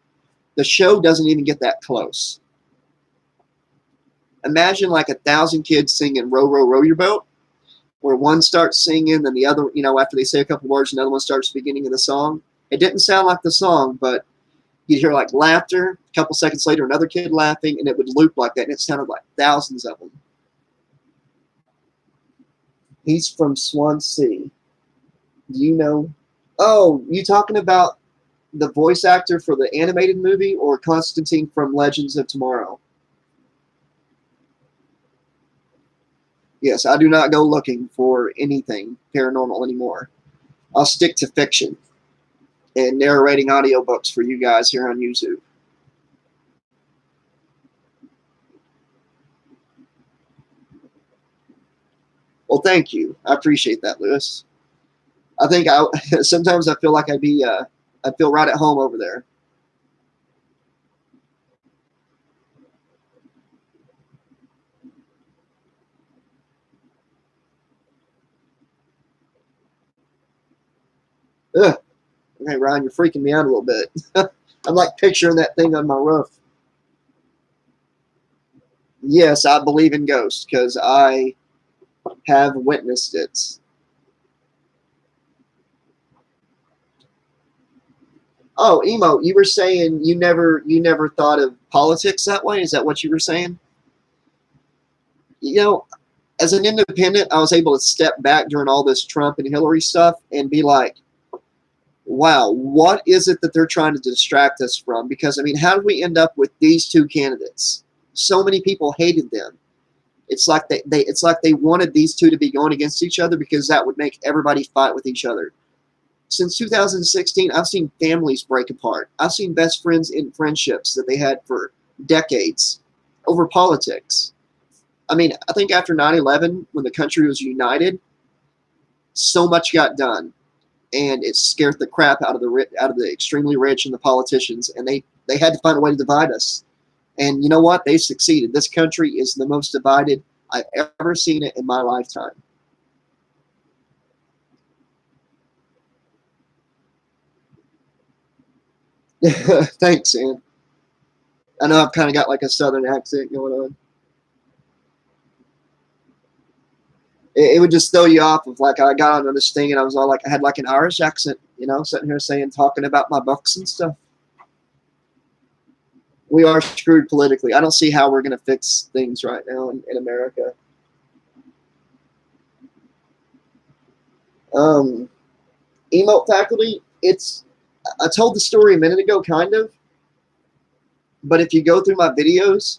S1: the show doesn't even get that close. Imagine like 1,000 kids singing "Row, row, row your boat," where one starts singing, then the other, after they say a couple words, another one starts the beginning of the song. It didn't sound like the song, but you'd hear like laughter. A couple seconds later, another kid laughing, and it would loop like that, and it sounded like thousands of them. He's from Swansea. Do you know? Oh, you talking about the voice actor for the animated movie, or Constantine from Legends of Tomorrow? Yes, I do not go looking for anything paranormal anymore. I'll stick to fiction and narrating audiobooks for you guys here on YouTube. Well, thank you. I appreciate that, Lewis. I think sometimes I feel like I feel right at home over there. Ugh. Hey, Ryan, you're freaking me out a little bit. I'm like picturing that thing on my roof. Yes, I believe in ghosts because I have witnessed it. Oh, Emo, you were saying you never thought of politics that way? Is that what you were saying? You know, as an independent, I was able to step back during all this Trump and Hillary stuff and be like, wow, what is it that they're trying to distract us from? Because, I mean, how did we end up with these two candidates? So many people hated them. It's like they wanted these two to be going against each other because that would make everybody fight with each other. Since 2016, I've seen families break apart. I've seen best friends in friendships that they had for decades over politics. I mean, I think after 9/11, when the country was united, so much got done, and it scared the crap out of the extremely rich and the politicians, and they had to find a way to divide us. And you know what? They've succeeded. This country is the most divided I've ever seen it in my lifetime. Thanks, man. I know I've kind of got like a southern accent going on. It would just throw you off of like I got on this thing and I was all like I had like an Irish accent, sitting here talking about my books and stuff. We are screwed politically. I don't see how we're going to fix things right now in America. Um, Emote faculty, I told the story a minute ago, kind of. But if you go through my videos,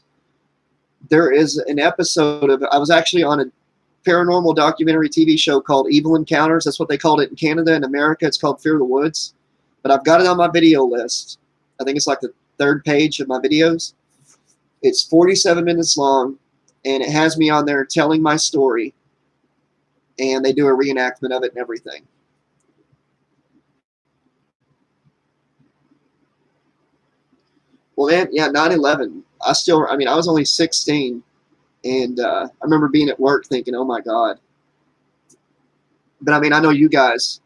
S1: there is an episode of, I was actually on a paranormal documentary TV show called Evil Encounters. That's what they called it in Canada. In America, it's called Fear of the Woods. But I've got it on my video list. I think it's like the 3rd page of my videos. It's 47 minutes long, and it has me on there telling my story. And they do a reenactment of it and everything. Well, then, yeah, 9/11. I was only 16, and I remember being at work thinking, "Oh my God." But I mean, I know you guys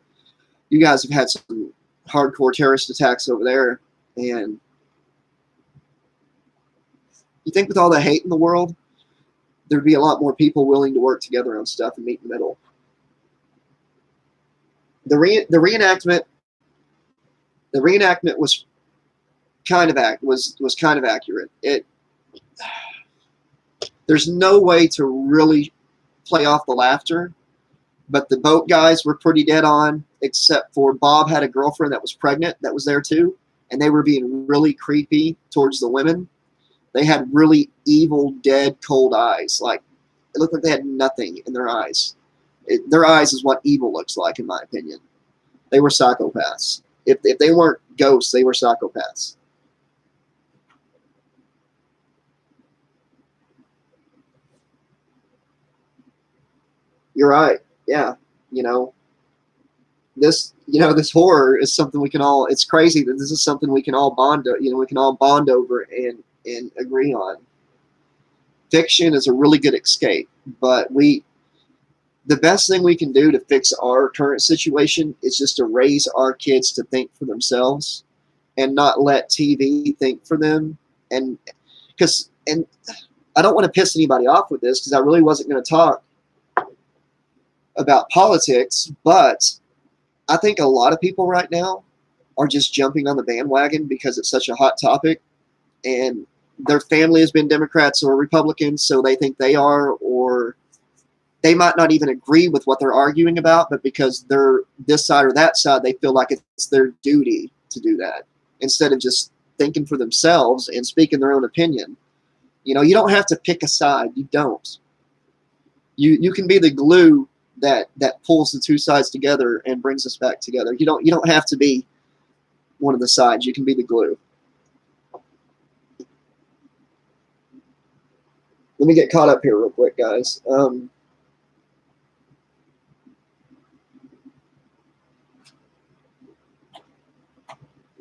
S1: have had some hardcore terrorist attacks over there, and you think with all the hate in the world, there'd be a lot more people willing to work together on stuff and meet in the middle. The reenactment was kind of accurate. There's no way to really play off the laughter, but the boat guys were pretty dead on, except for Bob had a girlfriend that was pregnant that was there too, and they were being really creepy towards the women. They had really evil, dead, cold eyes. Like, it looked like they had nothing in their eyes. Their eyes is what evil looks like, in my opinion. They were psychopaths. If they weren't ghosts, they were psychopaths. You're right. Yeah. This horror is something we can all, it's crazy that this is something we can all bond over and agree on. Fiction is a really good escape, but the best thing we can do to fix our current situation is just to raise our kids to think for themselves and not let TV think for them. And I don't want to piss anybody off with this because I really wasn't going to talk about politics, but I think a lot of people right now are just jumping on the bandwagon because it's such a hot topic, and their family has been Democrats or Republicans, so they think they are, or they might not even agree with what they're arguing about, but because they're this side or that side, they feel like it's their duty to do that instead of just thinking for themselves and speaking their own opinion. You don't have to pick a side. You don't. You can be the glue that pulls the two sides together and brings us back together. You don't have to be one of the sides. You can be the glue. Let me get caught up here real quick, guys. No,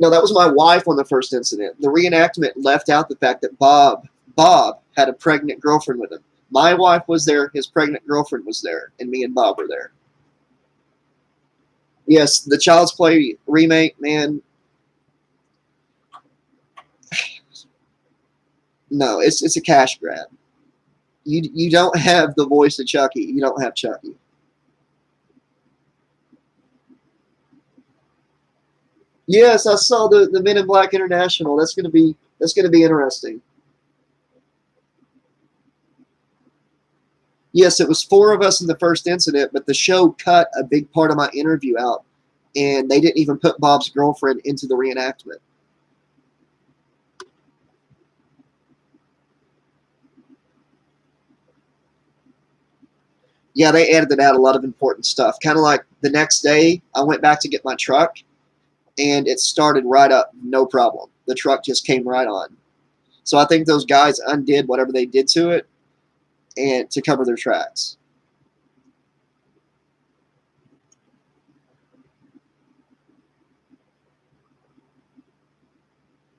S1: that was my wife on the first incident. The reenactment left out the fact that Bob had a pregnant girlfriend with him. My wife was there, his pregnant girlfriend was there, and me and Bob were there. Yes, the Child's Play remake, man. No, it's a cash grab. You don't have the voice of Chucky. You don't have Chucky. Yes, I saw the Men in Black International. That's gonna be interesting. Yes, it was 4 of us in the first incident, but the show cut a big part of my interview out, and they didn't even put Bob's girlfriend into the reenactment. Yeah, they edited out a lot of important stuff. Kind of like the next day, I went back to get my truck, and it started right up, no problem. The truck just came right on. So I think those guys undid whatever they did to it, and to cover their tracks.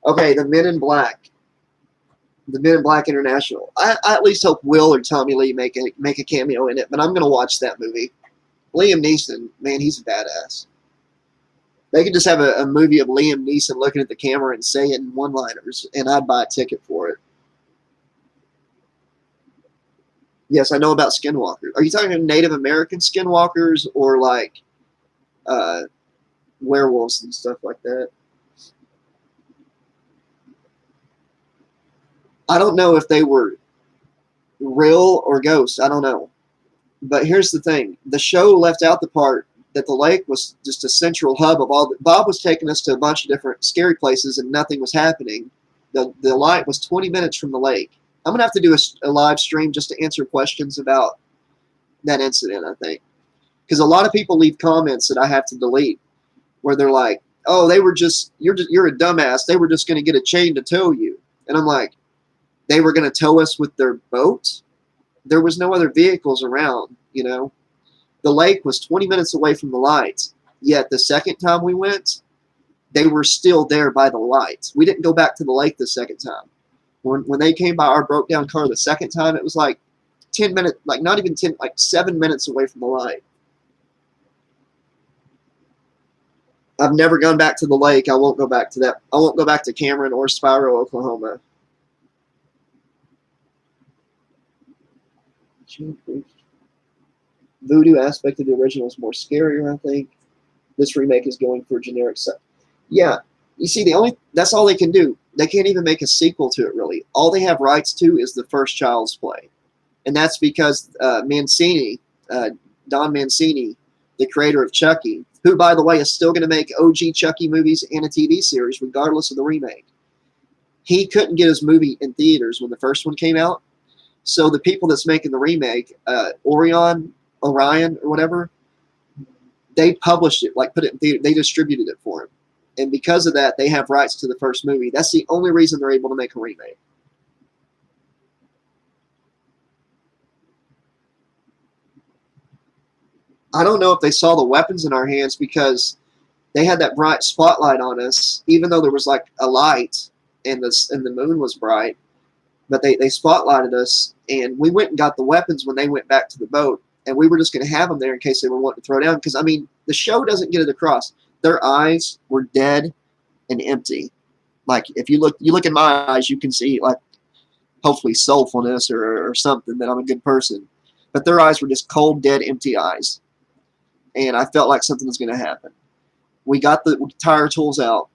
S1: Okay, the Men in Black. The Men in Black International. I at least hope Will or Tommy Lee make a cameo in it, but I'm going to watch that movie. Liam Neeson, man, he's a badass. They could just have a movie of Liam Neeson looking at the camera and saying one-liners, and I'd buy a ticket for it. Yes, I know about skinwalkers. Are you talking Native American skinwalkers or like werewolves and stuff like that? I don't know if they were real or ghosts. I don't know. But here's the thing. The show left out the part that the lake was just a central hub of all. Bob was taking us to a bunch of different scary places and nothing was happening. The light was 20 minutes from the lake. I'm going to have to do a live stream just to answer questions about that incident, I think. Because a lot of people leave comments that I have to delete where they're like, oh, they were you're a dumbass. They were just going to get a chain to tow you. And I'm like, they were going to tow us with their boat? There was no other vehicles around, you know. The lake was 20 minutes away from the lights. Yet the second time we went, they were still there by the lights. We didn't go back to the lake the second time. When they came by our broke down car the second time, it was like 10 minutes, like not even 10, like 7 minutes away from the light. I've never gone back to the lake. I won't go back to that. I won't go back to Cameron or Spiro, Oklahoma. Voodoo aspect of the original is more scarier, I think. This remake is going for generic stuff. Yeah, you see, that's all they can do. They can't even make a sequel to it, really. All they have rights to is the first Child's Play. And that's because Mancini, Don Mancini, the creator of Chucky, who, by the way, is still going to make OG Chucky movies and a TV series, regardless of the remake. He couldn't get his movie in theaters when the first one came out. So the people that's making the remake, Orion, or whatever, they published it, like put it in theater. They distributed it for him. And because of that, they have rights to the first movie. That's the only reason they're able to make a remake. I don't know if they saw the weapons in our hands because they had that bright spotlight on us, even though there was like a light and the moon was bright. But they spotlighted us, and we went and got the weapons when they went back to the boat. And we were just going to have them there in case they were wanting to throw down. Because, I mean, the show doesn't get it across. Their eyes were dead and empty. Like, if you look in my eyes, you can see, like, hopefully soulfulness or something, that I'm a good person. But their eyes were just cold, dead, empty eyes. And I felt like something was going to happen. We got the tire tools out.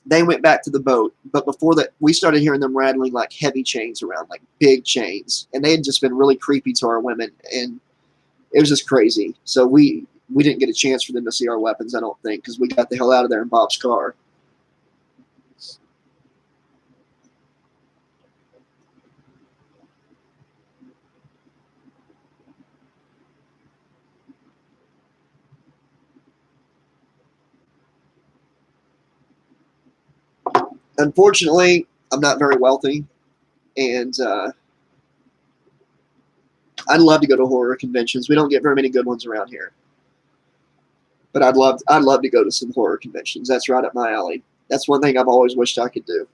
S1: They went back to the boat. But before that, we started hearing them rattling like heavy chains around, like big chains. And they had just been really creepy to our women. And it was just crazy. So we didn't get a chance for them to see our weapons, I don't think, because we got the hell out of there in Bob's car. Unfortunately, I'm not very wealthy, and I'd love to go to horror conventions. We don't get very many good ones around here, but I'd love to go to some horror conventions. That's right up my alley. That's one thing I've always wished I could do.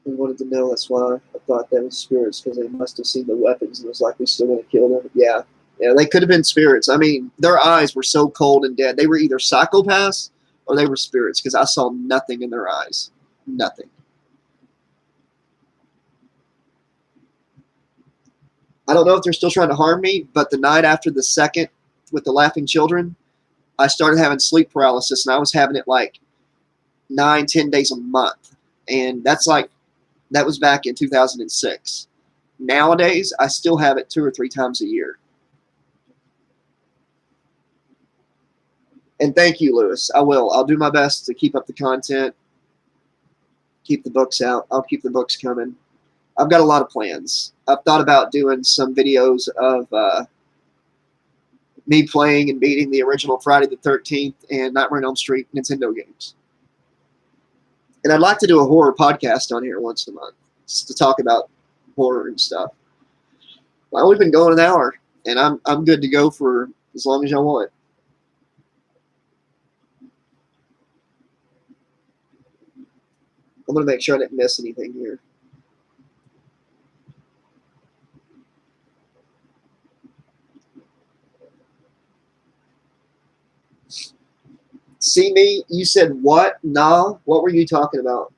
S1: We wanted to know. That's why I thought that was spirits, because they must have seen the weapons and it was like, we still want to kill them. Yeah, they could have been spirits. I mean, their eyes were so cold and dead. They were either psychopaths or they were spirits, because I saw nothing in their eyes. Nothing. I don't know if they're still trying to harm me, but the night after the second with the laughing children, I started having sleep paralysis, and I was having it like 9-10 days a month. And that was back in 2006. Nowadays, I still have it 2 or 3 times a year. And thank you, Lewis. I will. I'll do my best to keep up the content, keep the books out. I'll keep the books coming. I've got a lot of plans. I've thought about doing some videos of me playing and beating the original Friday the 13th and Nightmare on Elm Street Nintendo games. And I'd like to do a horror podcast on here once a month, just to talk about horror and stuff. Well, we've been going an hour, and I'm good to go for as long as y'all want. I'm going to make sure I didn't miss anything here. See me? You said what? Nah? What were you talking about?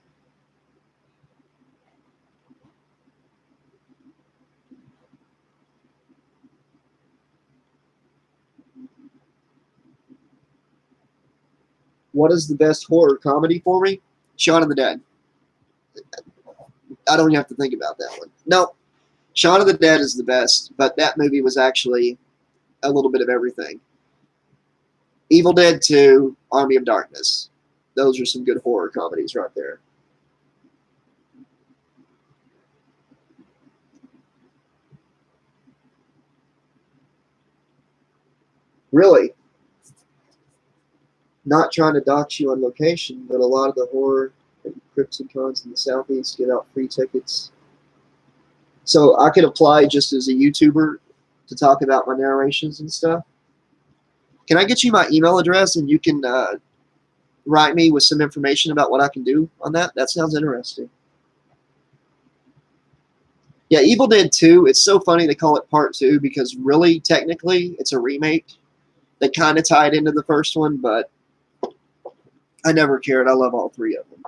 S1: What is the best horror comedy for me? Shaun of the Dead. I don't even have to think about that one. No, Shaun of the Dead is the best, but that movie was actually a little bit of everything. Evil Dead 2, Army of Darkness. Those are some good horror comedies right there. Really, not trying to dox you on location, but a lot of the horror and Crypts and Cons in the Southeast give out free tickets. So I could apply just as a YouTuber to talk about my narrations and stuff. Can I get you my email address and you can write me with some information about what I can do on that? That sounds interesting. Yeah, Evil Dead 2, it's so funny they call it Part 2 because really, technically, it's a remake. They kind of tie it into the first one, but I never cared. I love all three of them.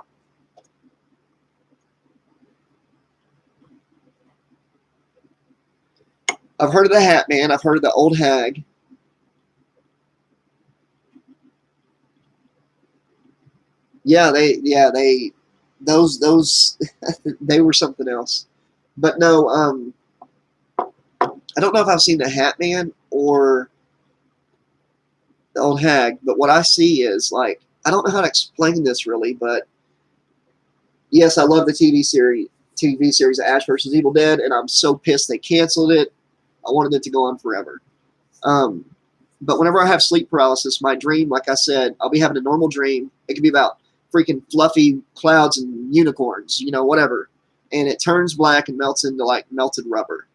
S1: I've heard of the Hat Man. I've heard of the Old Hag. Yeah, those they were something else. But no, I don't know if I've seen the Hat Man or the Old Hag, but what I see is like, I don't know how to explain this really, but yes, I love the TV series Ash vs. Evil Dead, and I'm so pissed they canceled it. I wanted it to go on forever. But whenever I have sleep paralysis, my dream, like I said, I'll be having a normal dream. It could be about freaking fluffy clouds and unicorns, you know, whatever. And it turns black and melts into like melted rubber.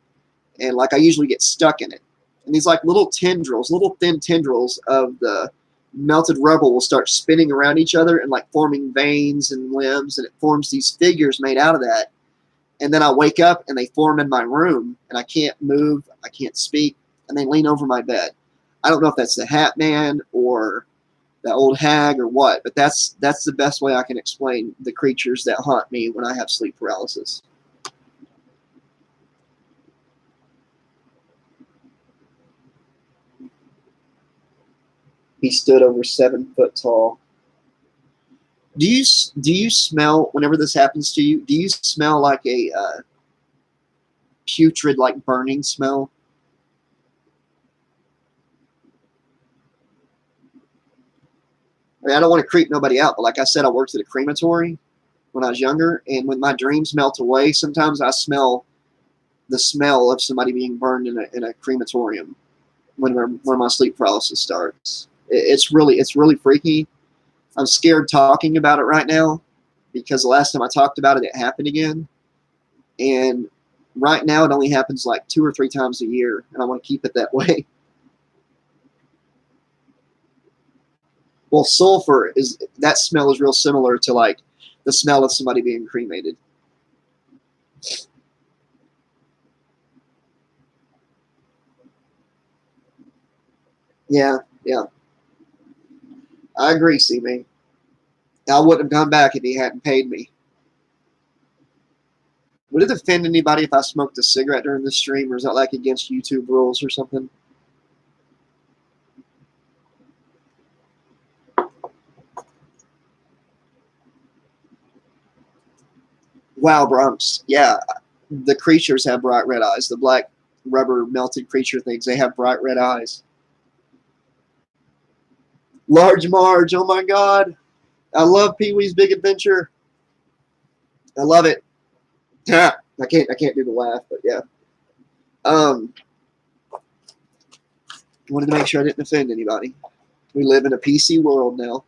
S1: And like I usually get stuck in it. And these like little tendrils, little thin tendrils of the melted rubber will start spinning around each other and like forming veins and limbs. And it forms these figures made out of that. And then I wake up and they form in my room and I can't move, I can't speak, and they lean over my bed. I don't know if that's the Hat Man or the Old Hag or what, but that's the best way I can explain the creatures that haunt me when I have sleep paralysis. He stood over 7 foot tall. Do you smell, whenever this happens to you, do you smell like a putrid, like burning smell? I mean, I don't want to creep nobody out, but like I said, I worked at a crematory when I was younger, and when my dreams melt away, sometimes I smell the smell of somebody being burned in a crematorium when my sleep paralysis starts. It's really freaky. I'm scared talking about it right now because the last time I talked about it, it happened again. And right now, it only happens like 2 or 3 times a year, and I want to keep it that way. Well, sulfur that smell is real similar to like the smell of somebody being cremated. Yeah, yeah. I agree, C-Me. I wouldn't have gone back if he hadn't paid me. Would it offend anybody if I smoked a cigarette during the stream, or is that like against YouTube rules or something? Wow, Bronx. Yeah, the creatures have bright red eyes. The black rubber melted creature things, they have bright red eyes. Large Marge, oh my God. I love Pee-wee's Big Adventure. I love it. I can't do the laugh, but yeah. Wanted to make sure I didn't offend anybody. We live in a PC world now.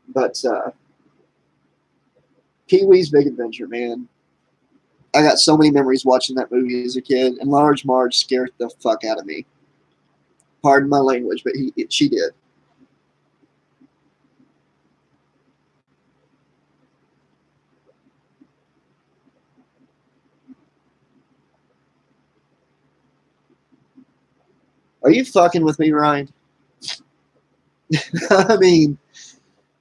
S1: But Pee-wee's Big Adventure, man. I got so many memories watching that movie as a kid, and Large Marge scared the fuck out of me. Pardon my language, but she did. Are you fucking with me, Ryan? I mean,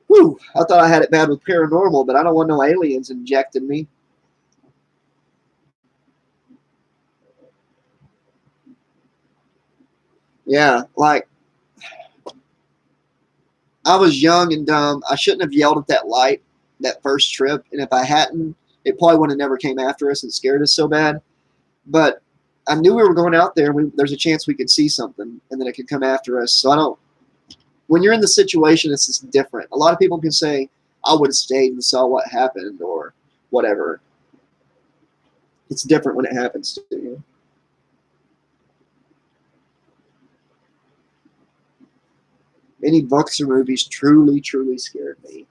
S1: whew, I thought I had it bad with paranormal, but I don't want no aliens injecting me. Yeah, like, I was young and dumb. I shouldn't have yelled at that light that first trip, and if I hadn't, it probably would have never came after us and scared us so bad. But I knew we were going out there. There's a chance we could see something, and then it could come after us. So I don't. When you're in the situation, it's just different. A lot of people can say, "I would have stayed and saw what happened," or whatever. It's different when it happens to you. Any books or movies truly, truly scared me.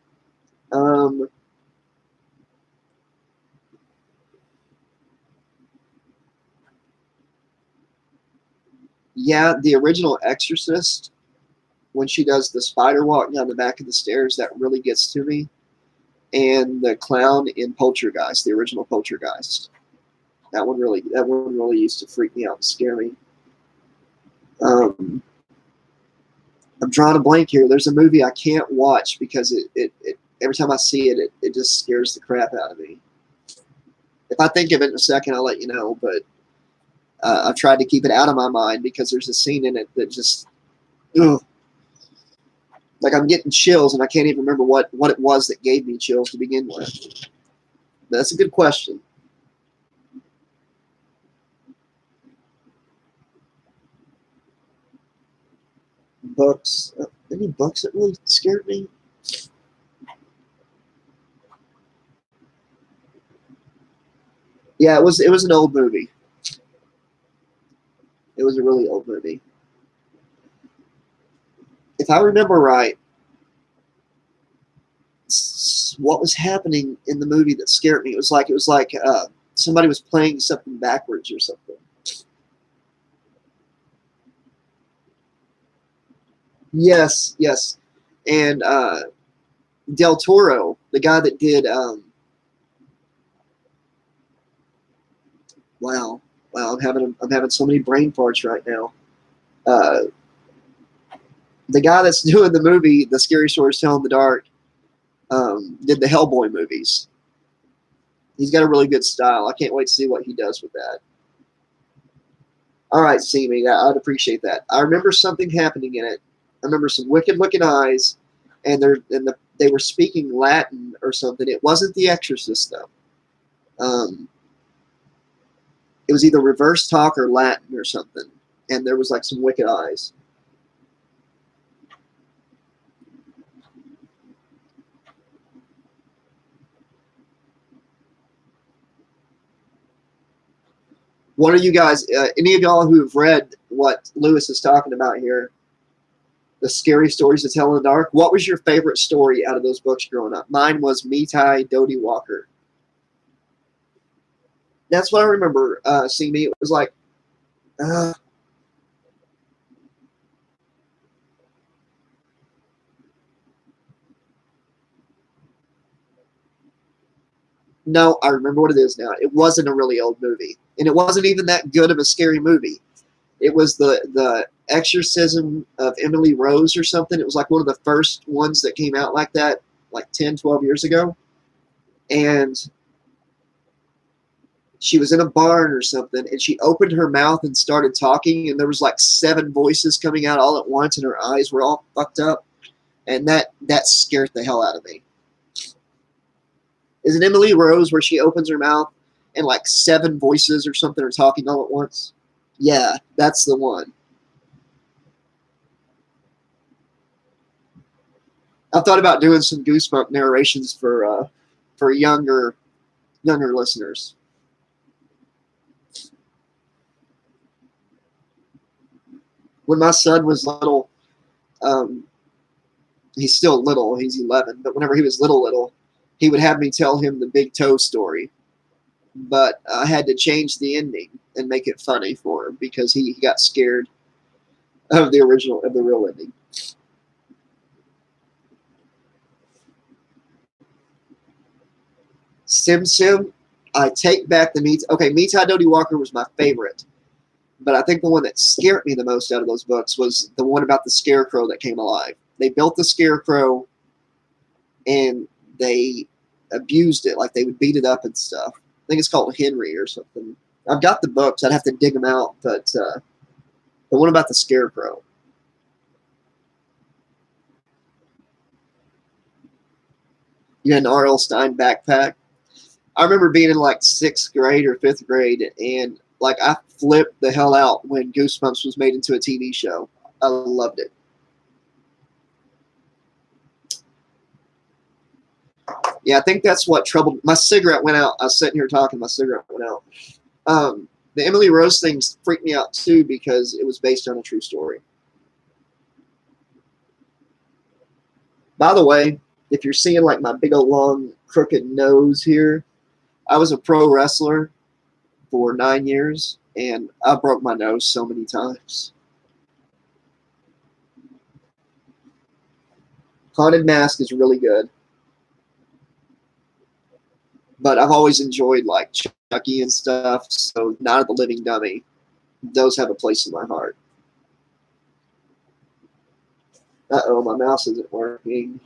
S1: Yeah, the original Exorcist, when she does the spider walk down the back of the stairs, that really gets to me. And the clown in Poltergeist, the original Poltergeist, that one really used to freak me out and scare me. I'm drawing a blank here. There's a movie I can't watch because it every time I see it just scares the crap out of me. If I think of it in a second, I'll let you know. But I've tried to keep it out of my mind because there's a scene in it that just, ugh, like I'm getting chills and I can't even remember what it was that gave me chills to begin with. But that's a good question. Books. Any books that really scared me? Yeah, it was an old movie. It was a really old movie. If I remember right, what was happening in the movie that scared me? It was like somebody was playing something backwards or something. Yes, yes, and Del Toro, the guy that did wow, I'm having so many brain farts right now. Uh, the guy that's doing the movie, The Scary Stories Tell in the Dark, did the Hellboy movies. He's got a really good style. I can't wait to see what he does with that. All right, Seamy, I'd appreciate that. I remember something happening in it. I remember some wicked-looking eyes, and they were speaking Latin or something. It wasn't The Exorcist though. It was either reverse talk or Latin or something, and there was like some wicked eyes. What are you guys? Any of y'all who have read what Lewis is talking about here? The Scary Stories to Tell in the Dark. What was your favorite story out of those books growing up? Mine was Mitai Dodie Walker. That's what I remember seeing me. It was like, uh, no, I remember what it is now. It wasn't a really old movie, and it wasn't even that good of a scary movie. It was the Exorcism of Emily Rose or something. It was like one of the first ones that came out like that, like 10, 12 years ago. And she was in a barn or something, and she opened her mouth and started talking, and there was like 7 voices coming out all at once, and her eyes were all fucked up, and that scared the hell out of me. Is it Emily Rose where she opens her mouth and like 7 voices or something are talking all at once? Yeah, that's the one. I thought about doing some goosebump narrations for younger listeners. When my son was little, um, he's still little. He's 11, but whenever he was little, he would have me tell him the Big Toe story. But I had to change the ending and make it funny for him because he got scared of the real ending. Sim Sim, I take back the meat. Okay, Meatai Dodie Walker was my favorite, but I think the one that scared me the most out of those books was the one about the scarecrow that came alive. They built the scarecrow and they abused it, like they would beat it up and stuff. I think it's called Henry or something. I've got the books. I'd have to dig them out, but the one about the scarecrow. You had an R.L. Stein backpack. I remember being in like 6th grade or 5th grade, and Like, I flipped the hell out when Goosebumps was made into a TV show. I loved it. Yeah, I think that's what troubled my cigarette went out. I was sitting here talking, my cigarette went out. The Emily Rose thing freaked me out too because it was based on a true story. By the way, if you're seeing like my big old long crooked nose here, I was a pro wrestler for 9 years and I broke my nose so many times. Haunted Mask is really good. But I've always enjoyed like Chucky and stuff, so Night of the Living Dummy, those have a place in my heart. Uh-oh, my mouse isn't working.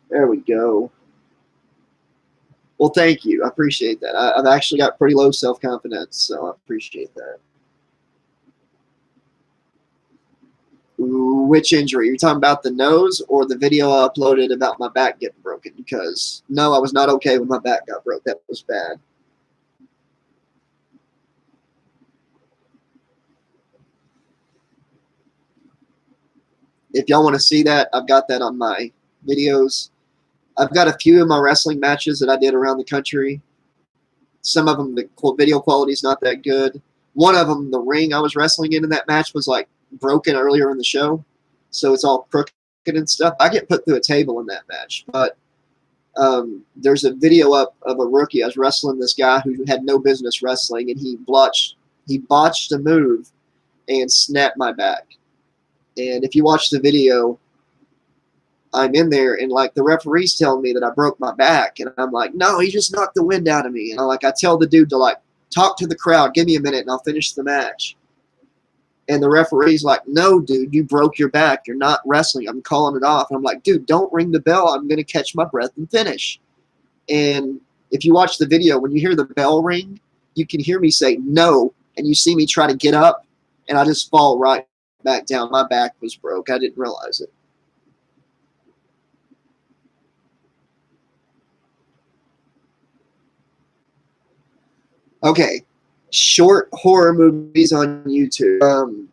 S1: There we go. Well, thank you. I appreciate that. I've actually got pretty low self-confidence, so I appreciate that. Which injury? You're talking about the nose or the video I uploaded about my back getting broken? Because, no, I was not okay when my back got broke. That was bad. If y'all want to see that, I've got that on my videos. I've got a few of my wrestling matches that I did around the country. Some of them, the video quality is not that good. One of them, the ring I was wrestling in that match was like broken earlier in the show, so it's all crooked and stuff. I get put through a table in that match, but there's a video up of a rookie. I was wrestling this guy who had no business wrestling, and he botched a move and snapped my back. And if you watch the video, I'm in there, and like the referee's telling me that I broke my back, and I'm like, no, he just knocked the wind out of me. And I tell the dude to like talk to the crowd, give me a minute, and I'll finish the match. And the referee's like, no, dude, you broke your back. You're not wrestling. I'm calling it off. And I'm like, dude, don't ring the bell. I'm going to catch my breath and finish. And if you watch the video, when you hear the bell ring, you can hear me say no, and you see me try to get up, and I just fall right back down. My back was broke. I didn't realize it. Okay, short horror movies on YouTube.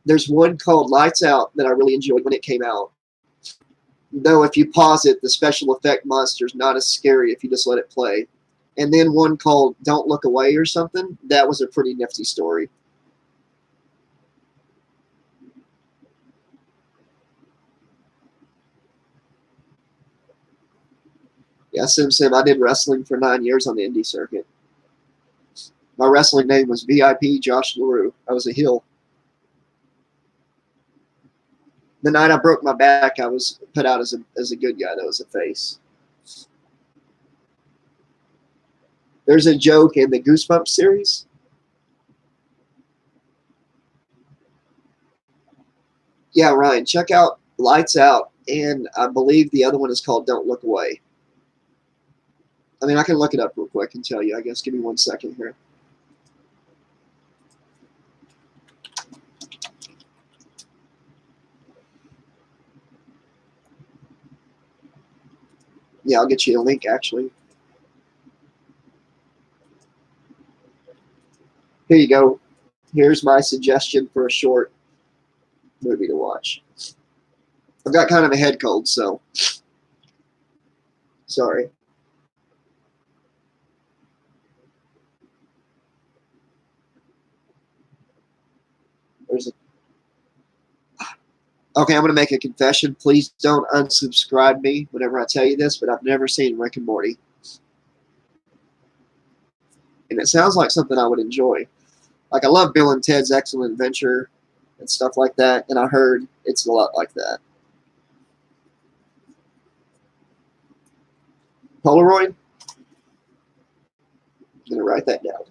S1: There's one called Lights Out that I really enjoyed when it came out. Though if you pause it, the special effect monster is not as scary if you just let it play. And then one called Don't Look Away or something. That was a pretty nifty story. Yeah, Sim, I did wrestling for 9 years on the indie circuit. My wrestling name was VIP Josh LaRue. I was a heel. The night I broke my back, I was put out as a good guy that was a face. There's a joke in the Goosebumps series. Yeah, Ryan, check out Lights Out, and I believe the other one is called Don't Look Away. I mean, I can look it up real quick and tell you, I guess. Give me 1 second here. Yeah, I'll get you a link, actually. Here you go. Here's my suggestion for a short movie to watch. I've got kind of a head cold, so sorry. There's a Okay, I'm going to make a confession. Please don't unsubscribe me whenever I tell you this, but I've never seen Rick and Morty. And it sounds like something I would enjoy. Like, I love Bill and Ted's Excellent Adventure and stuff like that, and I heard it's a lot like that. Polaroid? I'm going to write that down.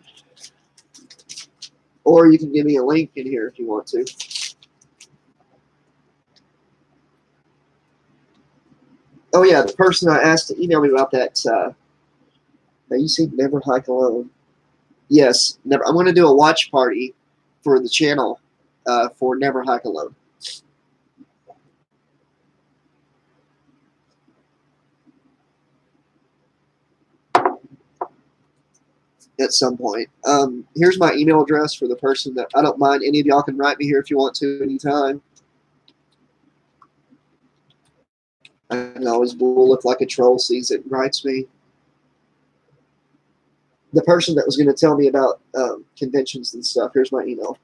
S1: Or you can give me a link in here if you want to. Oh, yeah, the person I asked to email me about that, now you see Never Hike Alone. Yes, never. I'm going to do a watch party for the channel for Never Hike Alone. at some point. Here's my email address for the person that I don't mind. Any of y'all can write me here if you want to anytime. I can always bull if like a troll sees it and writes me. The person that was going to tell me about conventions and stuff, here's my email.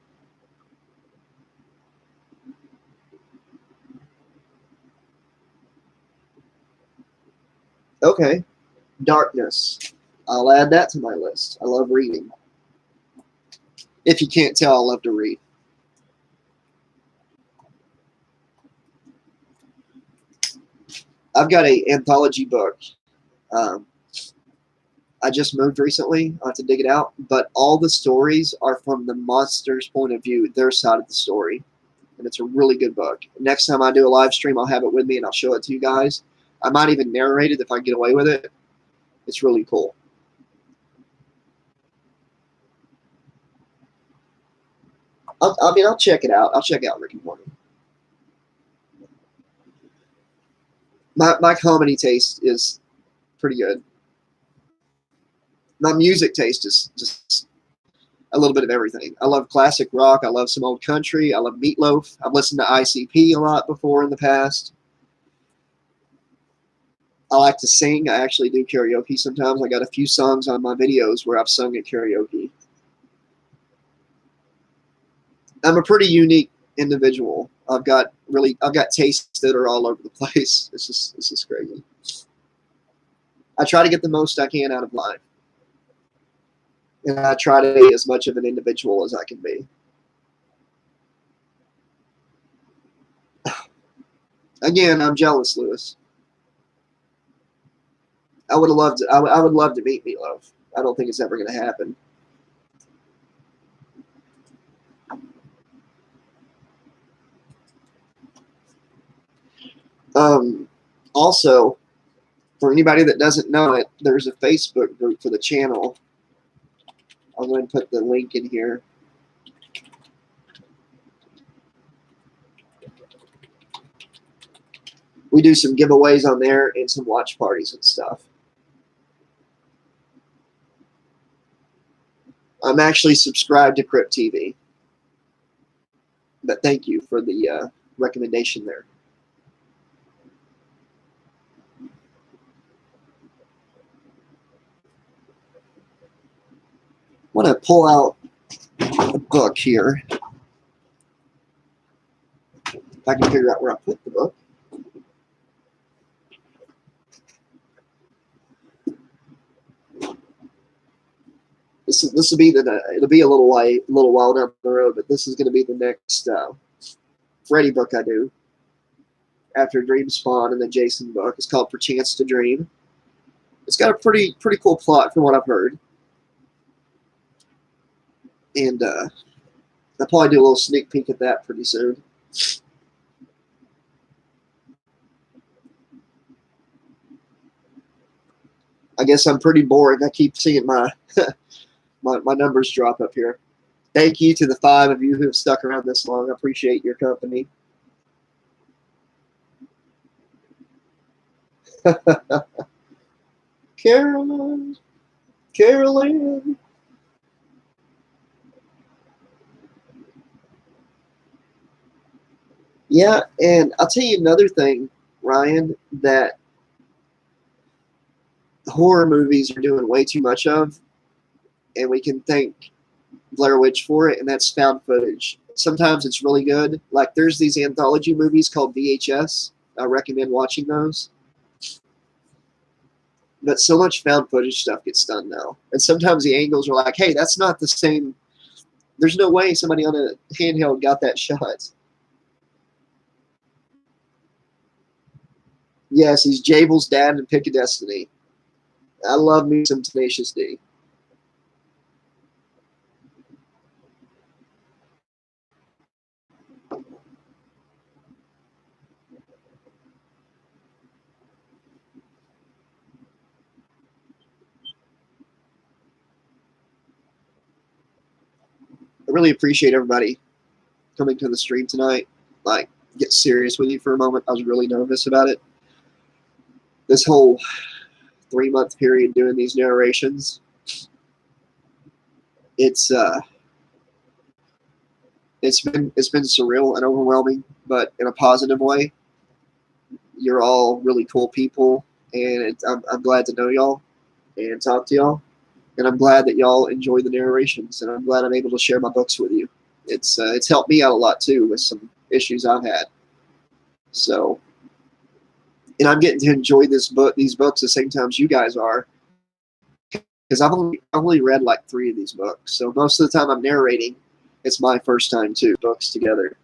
S1: Okay. Darkness. I'll add that to my list. I love reading. If you can't tell, I love to read. I've got an anthology book. I just moved recently. I have to dig it out. But all the stories are from the monster's point of view, their side of the story. And it's a really good book. Next time I do a live stream, I'll have it with me and I'll show it to you guys. I might even narrate it if I get away with it. It's really cool. I'll check it out. I'll check out Rick and Morty. My comedy taste is pretty good. My music taste is just a little bit of everything. I love classic rock. I love some old country. I love Meatloaf. I've listened to ICP a lot before in the past. I like to sing. I actually do karaoke sometimes. I got a few songs on my videos where I've sung at karaoke. I'm a pretty unique individual. I've got tastes that are all over the place. It's just crazy. I try to get the most I can out of life. And I try to be as much of an individual as I can be. Again, I'm jealous, Lewis. I would love to meet Meatloaf. I don't think it's ever going to happen. Also, for anybody that doesn't know it, there's a Facebook group for the channel. I'm going to put the link in here. We do some giveaways on there and some watch parties and stuff. I'm actually subscribed to Crypt TV. But thank you for the recommendation there. I want to pull out a book here. If I can figure out where I put the book. This will be it'll be a little while down the road, but this is going to be the next Freddy book I do after Dream Spawn and the Jason book. It's called Perchance to Dream. It's got a pretty cool plot from what I've heard, and I'll probably do a little sneak peek at that pretty soon. I guess I'm pretty boring. I keep seeing my my numbers drop up here. Thank you to the 5 of you who have stuck around this long. I appreciate your company. Carolyn. Yeah, and I'll tell you another thing, Ryan, that horror movies are doing way too much of, and we can thank Blair Witch for it, and that's found footage. Sometimes it's really good. Like there's these anthology movies called VHS. I recommend watching those. But so much found footage stuff gets done now. And sometimes the angles are like, hey, that's not the same. There's no way somebody on a handheld got that shot. Yes, he's Jabel's dad in Pick a Destiny. I love me some Tenacious D. I really appreciate everybody coming to the stream tonight. Like, get serious with you for a moment. I was really nervous about it. This whole 3-month period doing these narrations, it's been surreal and overwhelming, but in a positive way. You're all really cool people, and I'm glad to know y'all and talk to y'all. And I'm glad that y'all enjoy the narrations, and I'm glad I'm able to share my books with you. It's helped me out a lot too with some issues I've had. So, and I'm getting to enjoy these books the same time as you guys are, because I've only read like 3 of these books. So most of the time I'm narrating, it's my first time too. Books together.